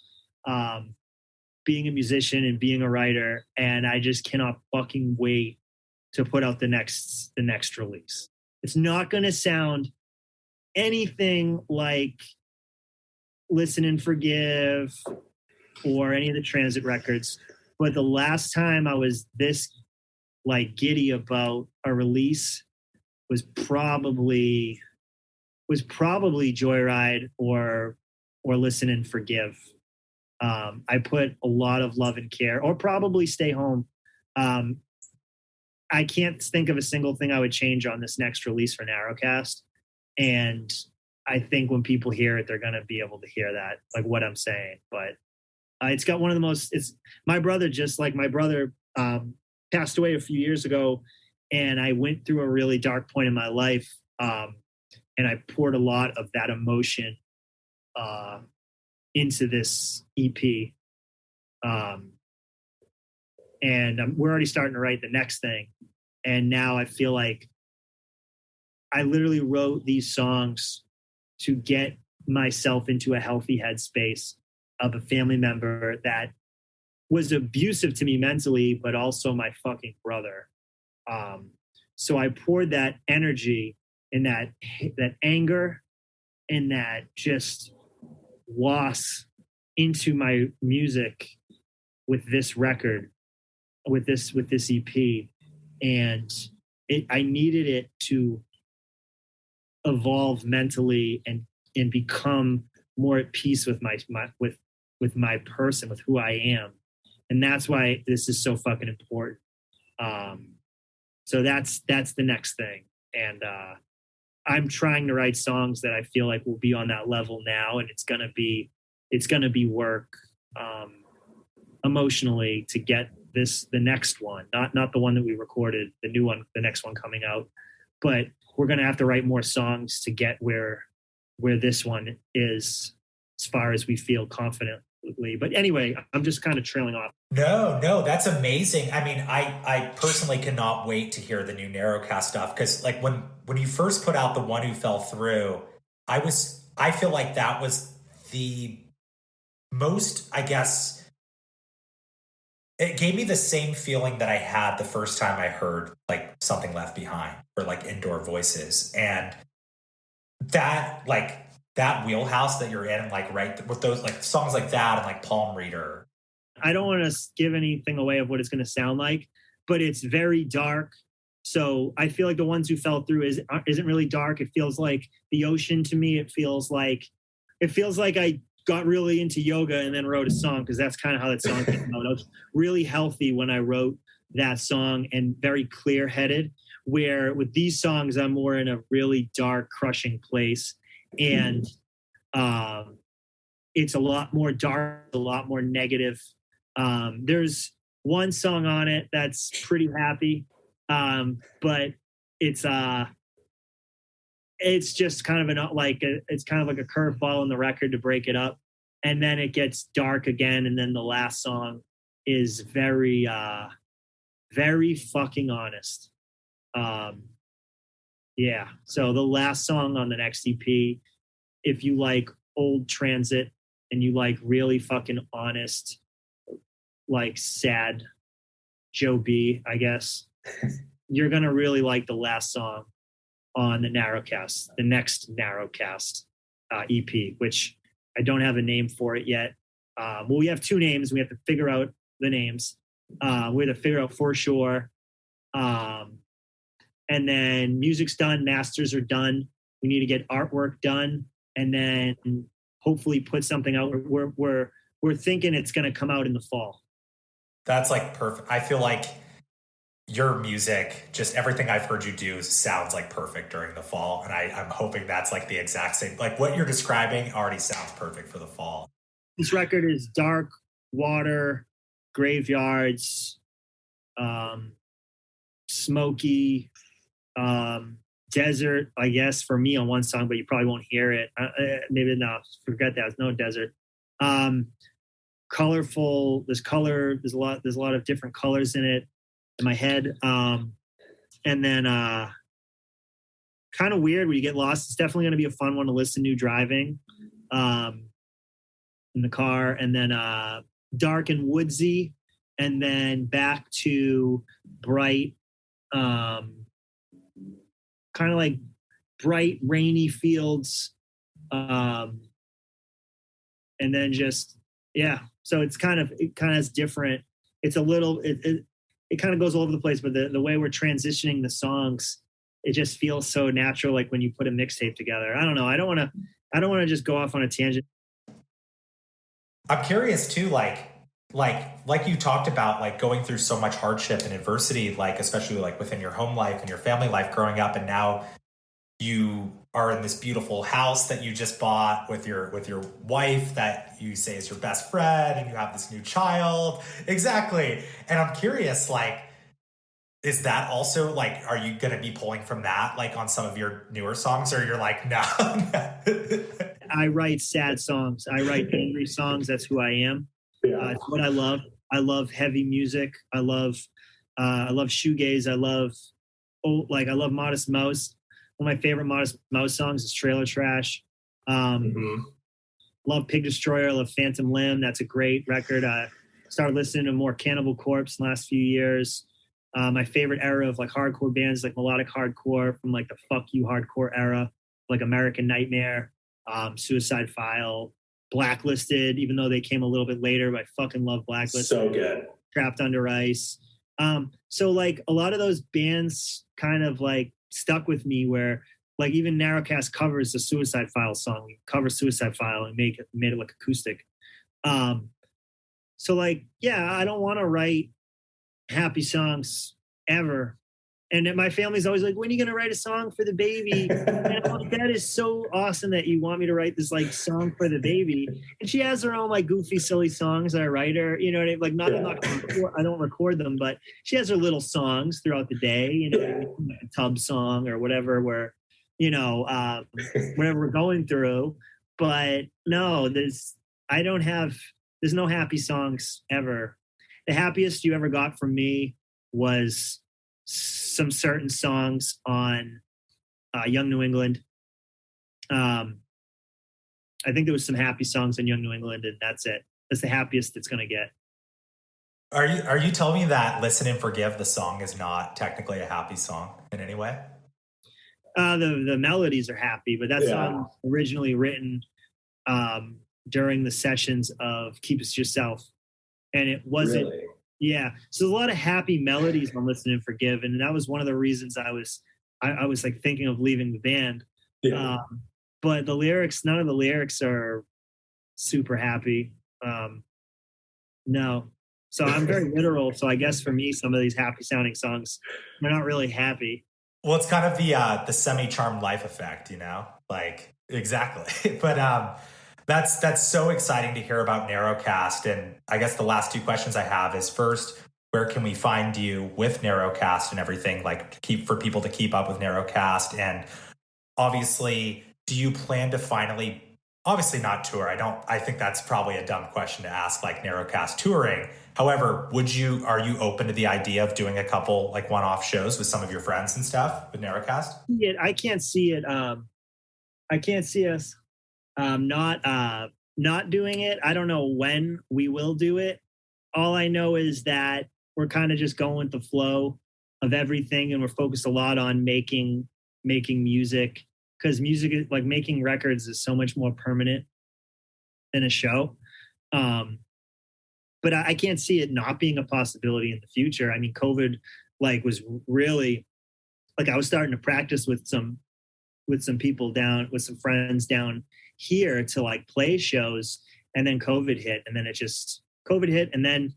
C: being a musician and being a writer, and I just cannot fucking wait to put out the next release. It's not going to sound anything like Listen and Forgive or any of the Transit records, but the last time I was this like giddy about a release was probably Joyride or Listen and Forgive. I put a lot of love and care, or probably Stay Home. I can't think of a single thing I would change on this next release for narrowcast. And I think when people hear it, they're going to be able to hear that, like what I'm saying. But it's got one of the most, my brother passed away a few years ago, and I went through a really dark point in my life. And I poured a lot of that emotion into this EP. And we're already starting to write the next thing. And now I feel like I literally wrote these songs to get myself into a healthy headspace of a family member that was abusive to me mentally, but also my fucking brother. So I poured that energy and that anger and that just loss into my music with this record, with this EP. And I needed it to evolve mentally and become more at peace with my person, with who I am. And that's why this is so fucking important. So that's the next thing. And I'm trying to write songs that I feel like will be on that level now, and it's gonna be work emotionally to get the next one, not the one that we recorded, the new one, the next one coming out, but we're gonna have to write more songs to get where this one is as far as we feel confidently. But anyway, I'm just kind of trailing off.
B: No, that's amazing. I mean, I personally cannot wait to hear the new narrowcast stuff, because like when you first put out The One Who Fell Through, I feel like that was the most, I guess, it gave me the same feeling that I had the first time I heard like Something Left Behind or like Indoor Voices, and that wheelhouse that you're in, like right with those like songs like that and like Palm Reader.
C: I don't want to give anything away of what it's going to sound like, but it's very dark. So I feel like The Ones Who Fell Through isn't really dark. It feels like the ocean to me. It feels like I got really into yoga and then wrote a song, because that's kind of how that song came out. I was really healthy when I wrote that song and very clear-headed, where with these songs, I'm more in a really dark, crushing place. And it's a lot more dark, a lot more negative. There's one song on it that's pretty happy, but it's just kind of it's kind of like a curveball in the record to break it up, and then it gets dark again, and then the last song is very very fucking honest. Yeah, so the last song on the next EP, if you like old Transit and you like really fucking honest, like sad Joe B, I guess, you're gonna really like the last song on the narrowcast, the next narrowcast EP, which I don't have a name for it yet. Well, we have two names. We have to figure out the names. We have to figure out for sure. And then music's done, masters are done. We need to get artwork done, and then hopefully put something out. We're thinking it's going to come out in the fall.
B: That's like perfect. I feel like your music, just everything I've heard you do, sounds like perfect during the fall. And I'm hoping that's like the exact same, like what you're describing already sounds perfect for the fall.
C: This record is dark, water, graveyards, smoky, desert, I guess, for me on one song, but you probably won't hear it. Maybe no, forget that. It's no desert. Colorful. There's color. There's a lot of different colors in it in my head. And then kind of weird where you get lost. It's definitely going to be a fun one to listen to driving in the car. And then dark and woodsy, and then back to bright, kind of like bright, rainy fields. And then just, yeah. So it kind of is different. It's a little, it kind of goes all over the place, but the way we're transitioning the songs, it just feels so natural. Like when you put a mixtape together, I don't know. I don't want to just go off on a tangent.
B: I'm curious too, like you talked about, like going through so much hardship and adversity, like especially like within your home life and your family life growing up, and now you are in this beautiful house that you just bought with your wife that you say is your best friend, and you have this new child. Exactly. And I'm curious, like, is that also like, are you going to be pulling from that, like on some of your newer songs, or you're like, no?
C: I write sad songs. I write angry songs. That's who I am.
D: Yeah.
C: It's what I love. I love heavy music. I love shoegaze. I love Modest Mouse. One of my favorite Modest Mouse songs is Trailer Trash. Love Pig Destroyer. I love Phantom Limb. That's a great record. I started listening to more Cannibal Corpse in the last few years. My favorite era of like hardcore bands, like melodic hardcore from like the fuck you hardcore era, like American Nightmare, Suicide File, Blacklisted, even though they came a little bit later, but I fucking love Blacklisted.
D: So good.
C: Trapped Under Ice. So like a lot of those bands kind of like stuck with me, where like even Narrowcast covers the Suicide File song. We cover Suicide File and made it like acoustic. So like, yeah, I don't want to write happy songs ever. And then my family's always like, when are you going to write a song for the baby? And I'm like, that is so awesome that you want me to write this like song for the baby. And she has her own like goofy, silly songs that I write her, you know, like not, I don't record them, but she has her little songs throughout the day, you know, like a tub song or whatever, where, you know, whatever we're going through. But no, there's no happy songs ever. The happiest you ever got from me was some certain songs on Young New England. I think there was some happy songs on Young New England, and that's it. That's the happiest it's going to get.
B: Are you telling me that Listen and Forgive, the song, is not technically a happy song in any way?
C: The melodies are happy, but that song was originally written during the sessions of Keep It to Yourself. And it wasn't, yeah. So there's a lot of happy melodies on Listen and Forgive. And that was one of the reasons I was like thinking of leaving the band. Yeah. But the lyrics, none of the lyrics are super happy. No. So I'm very literal. So I guess for me, some of these happy sounding songs, they're not really happy.
B: Well, it's kind of the semi-charmed life effect, you know, like exactly. But that's so exciting to hear about Narrowcast. And I guess the last two questions I have is first, where can we find you with Narrowcast and everything, like for people to keep up with Narrowcast? And obviously, do you plan to finally, obviously not tour? I think that's probably a dumb question to ask, like Narrowcast touring. However, are you open to the idea of doing a couple like one-off shows with some of your friends and stuff with Narrowcast?
C: Yeah, I can't see it. I can't see us not doing it. I don't know when we will do it. All I know is that we're kind of just going with the flow of everything, and we're focused a lot on making music, because music is like making records is so much more permanent than a show. But I can't see it not being a possibility in the future. I mean, COVID was really I was starting to practice with some people with some friends down here to play shows, and then COVID hit, and then COVID hit, and then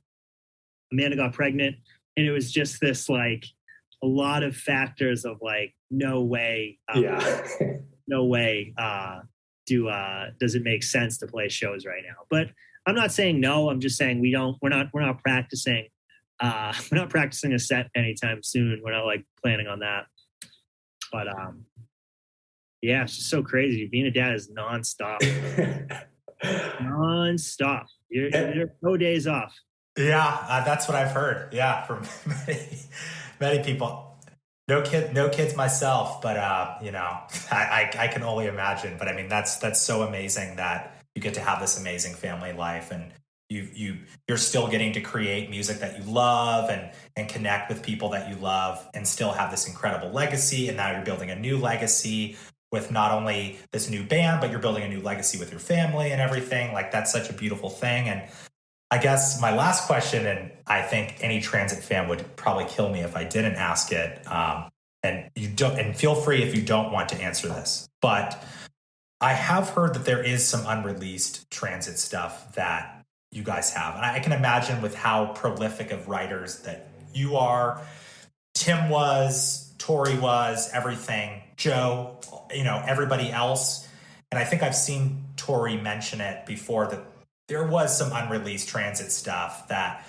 C: Amanda got pregnant, and it was just this a lot of factors of no way does it make sense to play shows right now. But I'm not saying no. I'm just saying we're not practicing. We're not practicing a set anytime soon. We're not planning on that. But yeah, it's just so crazy. Being a dad is nonstop. Nonstop. You're no days off.
B: Yeah, that's what I've heard. Yeah, from many people. No kids myself, but I can only imagine. But I mean, that's so amazing that you get to have this amazing family life, and you're still getting to create music that you love and connect with people that you love, and still have this incredible legacy. And now you're building a new legacy with not only this new band, but you're building a new legacy with your family and everything. That's such a beautiful thing. And I guess my last question, and I think any Transit fan would probably kill me if I didn't ask it, and feel free if you don't want to answer this, but I have heard that there is some unreleased Transit stuff that you guys have. And I can imagine with how prolific of writers that you are, Tim was, Tori was, everything, Joe, everybody else. And I think I've seen Tori mention it before that there was some unreleased Transit stuff that,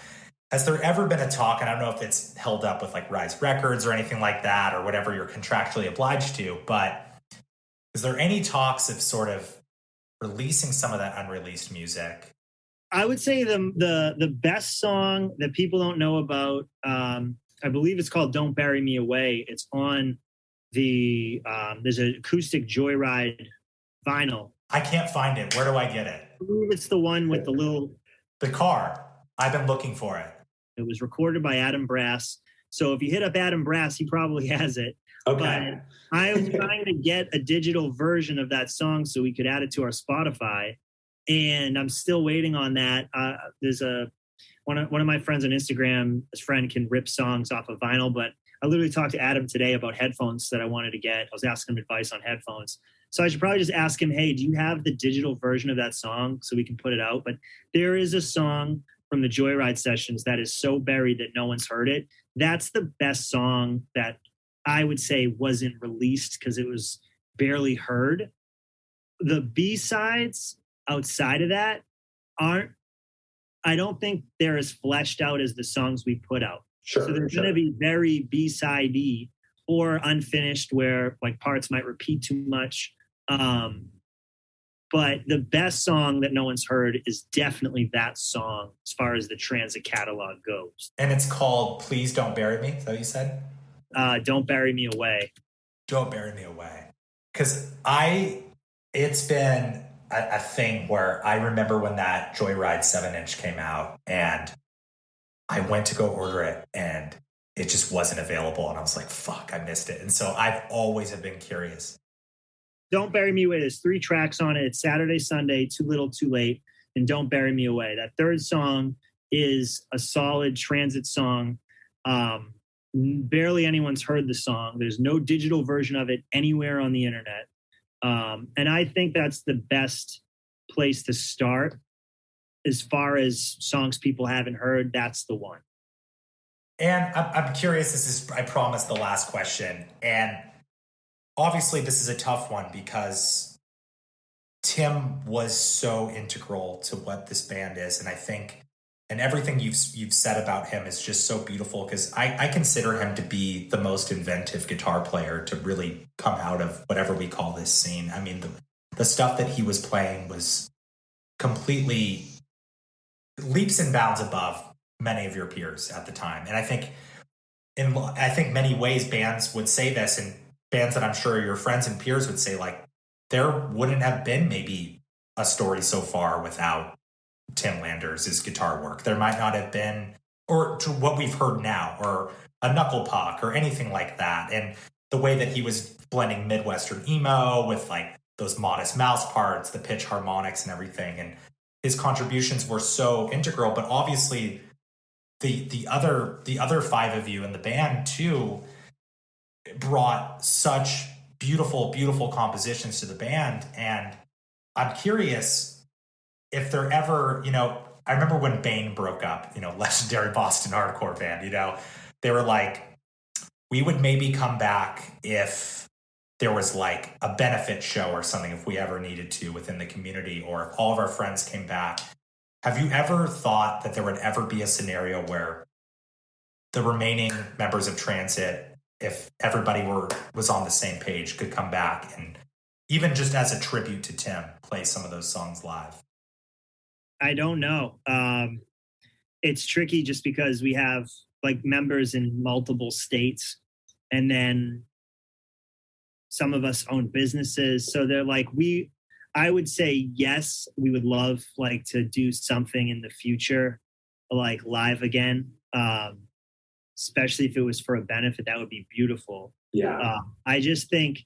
B: has there ever been a talk, and I don't know if it's held up with Rise Records or anything like that, or whatever you're contractually obliged to, but is there any talks of sort of releasing some of that unreleased music?
C: I would say the best song that people don't know about, I believe it's called Don't Bury Me Away. It's on there's an acoustic Joyride vinyl.
B: I can't find it. Where do I get it?
C: I believe it's the one with
B: the car. I've been looking for it.
C: It was recorded by Adam Brass. So if you hit up Adam Brass, he probably has it.
D: Okay.
C: But I was trying to get a digital version of that song so we could add it to our Spotify, and I'm still waiting on that. There's one of my friends on Instagram. His friend can rip songs off of vinyl, but I literally talked to Adam today about headphones that I wanted to get. I was asking him advice on headphones. So I should probably just ask him, hey, do you have the digital version of that song so we can put it out? But there is a song from the Joyride sessions that is so buried that no one's heard it. That's the best song that I would say wasn't released because it was barely heard. The B-sides outside of that I don't think they're as fleshed out as the songs we put out.
D: Sure.
C: So they're going to be very B-sidey or unfinished where like parts might repeat too much. But the best song that no one's heard is definitely that song as far as the Transit catalog goes.
B: And it's called Please Don't Bury Me. Is that what you said?
C: Don't Bury Me Away.
B: Don't Bury Me Away. Because it's been a thing where I remember when that Joyride 7-inch came out and I went to go order it and it just wasn't available. And I was like, fuck, I missed it. And so I've always have been curious.
C: Don't Bury Me Away. There's 3 tracks on it. It's Saturday, Sunday, Too Little, Too Late, and Don't Bury Me Away. That third song is a solid Transit song. Barely anyone's heard the song. There's no digital version of it anywhere on the internet. And I think that's the best place to start. As far as songs people haven't heard, that's the one.
B: And I'm curious, this is, I promise, the last question. And obviously this is a tough one because Tim was so integral to what this band is. And I think, and everything you've said about him is just so beautiful because I consider him to be the most inventive guitar player to really come out of whatever we call this scene. I mean, the stuff that he was playing was completely leaps and bounds above many of your peers at the time. And I think many ways bands would say this, and bands that I'm sure your friends and peers would say, like, there wouldn't have been maybe a story so far without Tim Landers' guitar work. There might not have been, or to what we've heard now, or a Knuckle Puck or anything like that. And the way that he was blending Midwestern emo with like those Modest Mouse parts, the pitch harmonics and everything. And his contributions were so integral, but obviously the other 5 of you in the band too brought such beautiful compositions to the band. And I'm curious if there ever, I remember when Bane broke up, legendary Boston hardcore band, they were like, we would maybe come back if there was like a benefit show or something, if we ever needed to within the community, or if all of our friends came back. Have you ever thought that there would ever be a scenario where the remaining members of Transit, if everybody was on the same page, could come back and even just as a tribute to Tim, play some of those songs live?
C: I don't know. It's tricky just because we have like members in multiple states, and then some of us own businesses. So they're like, I would say, yes, we would love like to do something in the future, like live again. Especially if it was for a benefit, that would be beautiful.
D: Yeah.
C: I just think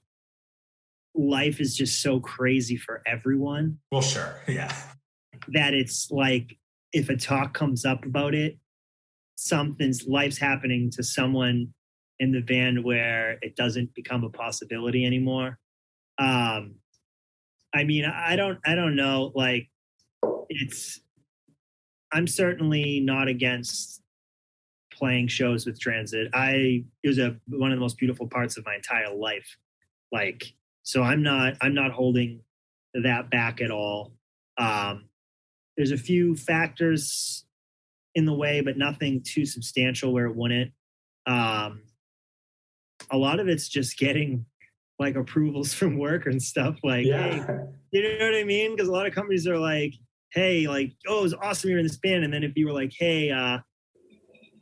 C: life is just so crazy for everyone.
B: Well, sure. Yeah.
C: That it's like, if a talk comes up about it, life's happening to someone in the band where it doesn't become a possibility anymore. I mean, I don't know. Like, I'm certainly not against playing shows with Transit. It was one of the most beautiful parts of my entire life. Like, so I'm not holding that back at all. There's a few factors in the way, but nothing too substantial where it wouldn't. A lot of it's just getting like approvals from work and stuff. Like,
D: Yeah.
C: hey, you know what I mean? Because a lot of companies are like, hey, like, oh, it was awesome you're in this band. And then if you were like, hey, I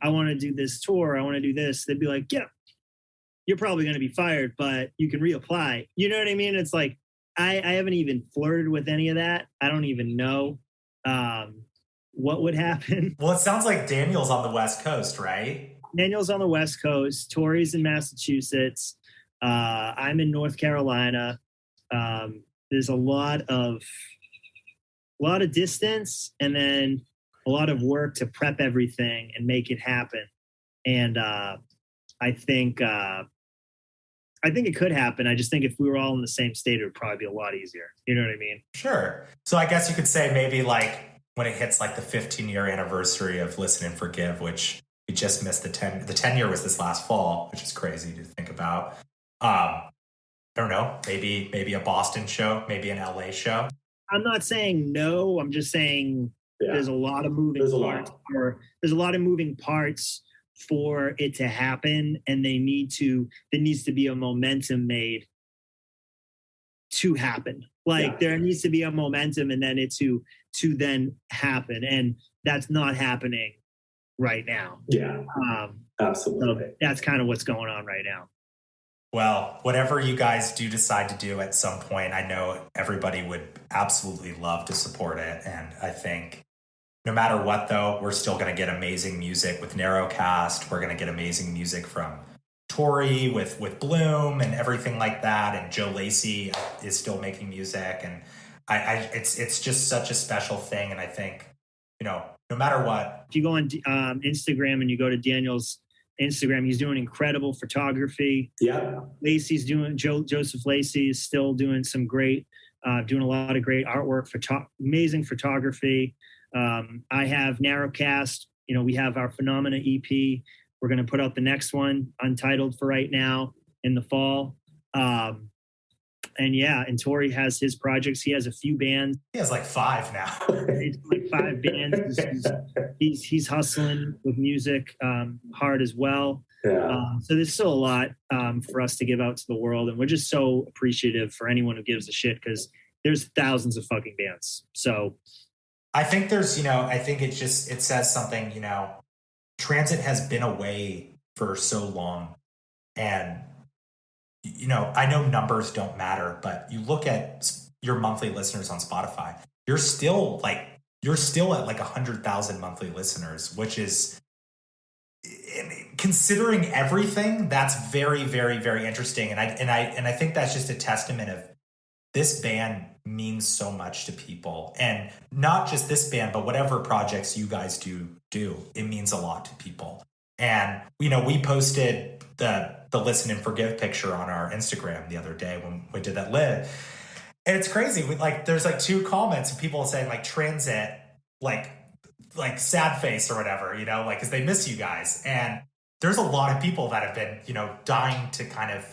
C: want to do this tour, I want to do this, they'd be like, yeah, you're probably going to be fired, but you can reapply. You know what I mean? It's like, I haven't even flirted with any of that. I don't even know what would happen.
B: Well, it sounds like Daniel's on the West Coast, right?
C: Daniel's on the West Coast. Tori's in Massachusetts. I'm in North Carolina. There's a lot of distance, and then a lot of work to prep everything and make it happen. And I think it could happen. I just think if we were all in the same state, it would probably be a lot easier. You know what I mean?
B: Sure. So I guess you could say maybe like when it hits like the 15-year anniversary of Listen and Forgive, which We just missed the 10 year was this last fall, which is crazy to think about. I don't know, maybe a Boston show, maybe an LA show.
C: I'm not saying no. I'm just saying there's a lot of moving parts. There's a lot of moving parts for it to happen, and there needs to be a momentum made to happen. There needs to be a momentum, and then it to then happen, and that's not happening right now.
D: Yeah, absolutely.
C: So that's kind of what's going on right now.
B: Well, whatever you guys do decide to do at some point, I know everybody would absolutely love to support it. And I think no matter what, though, we're still going to get amazing music with Narrowcast. We're going to get amazing music from Tori with Bloom and everything like that. And Joe Lacey is still making music. And it's just such a special thing. And I think, no matter what.
C: If you go on Instagram and you go to Daniel's Instagram, he's doing incredible photography.
D: Yeah.
C: Lacey's doing, Joseph Lacey is still doing some great, doing a lot of great artwork, amazing photography. I have Narrowcast. We have our Phenomena EP. We're going to put out the next one, Untitled, for right now in the fall. And Tori has his projects. He has a few bands.
B: He has like 5 now.
C: He's like 5 bands. He's hustling with music hard as well.
D: Yeah.
C: So there's still a lot for us to give out to the world. And we're just so appreciative for anyone who gives a shit, because there's thousands of fucking bands. So
B: I think there's, I think it says something, transit has been away for so long. And I know numbers don't matter, but you look at your monthly listeners on Spotify, you're still at like 100,000 monthly listeners, which is, considering everything, that's very, very, very interesting. And I think that's just a testament of this band means so much to people, and not just this band, but whatever projects you guys do, it means a lot to people. And, we posted the Listen and Forgive picture on our Instagram the other day when we did that live. And it's crazy. There's 2 comments of people saying transit, like sad face or whatever, because they miss you guys. And there's a lot of people that have been, dying to kind of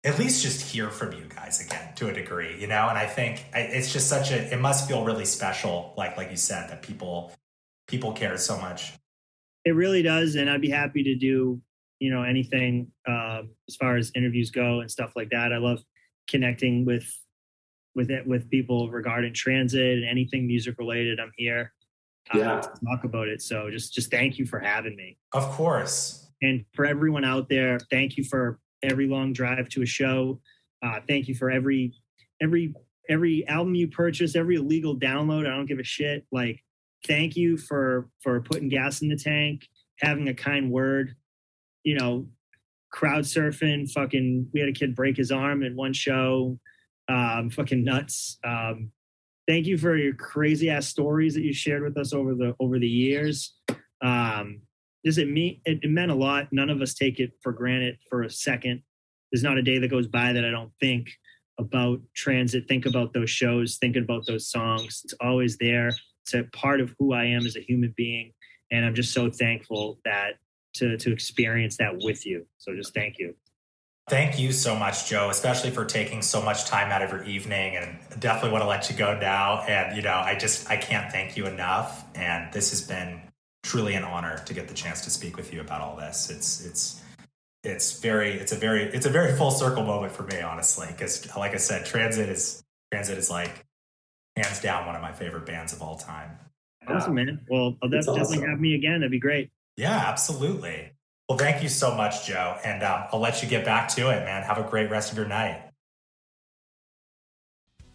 B: at least just hear from you guys again to a degree, And I think it's just it must feel really special. Like you said, that people care so much.
C: It really does. And I'd be happy to do, anything as far as interviews go and stuff like that. I love connecting with people regarding transit and anything music related. I'm here to talk about it. So just thank you for having me.
B: Of course.
C: And for everyone out there, thank you for every long drive to a show. Thank you for every album you purchase, every illegal download. I don't give a shit. Thank you for putting gas in the tank, having a kind word, crowd surfing. We had a kid break his arm in one show. Fucking nuts. Thank you for your crazy ass stories that you shared with us over the years. It meant a lot. None of us take it for granted for a second. There's not a day that goes by that I don't think about transit, think about those shows, thinking about those songs. It's always there. It's a part of who I am as a human being. And I'm just so thankful that to experience that with you. So just thank you.
B: Thank you so much, Joe, especially for taking so much time out of your evening, and definitely want to let you go now. And, I can't thank you enough. And this has been truly an honor to get the chance to speak with you about all this. It's a very full circle moment for me, honestly, because like I said, Transit is like hands down one of my favorite bands of all time.
C: Awesome, man. Well, definitely have me again. That'd be great.
B: Yeah, absolutely. Well, thank you so much, Joe. And I'll let you get back to it, man. Have a great rest of your night.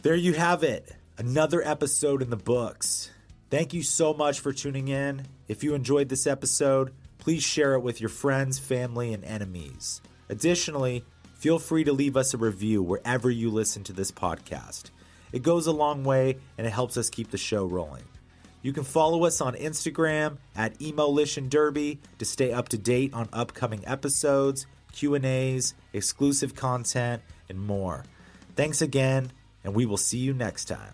F: There you have it. Another episode in the books. Thank you so much for tuning in. If you enjoyed this episode, please share it with your friends, family, and enemies. Additionally, feel free to leave us a review wherever you listen to this podcast. It goes a long way, and it helps us keep the show rolling. You can follow us on Instagram at EMOlition Derby to stay up to date on upcoming episodes, Q&As, exclusive content, and more. Thanks again, and we will see you next time.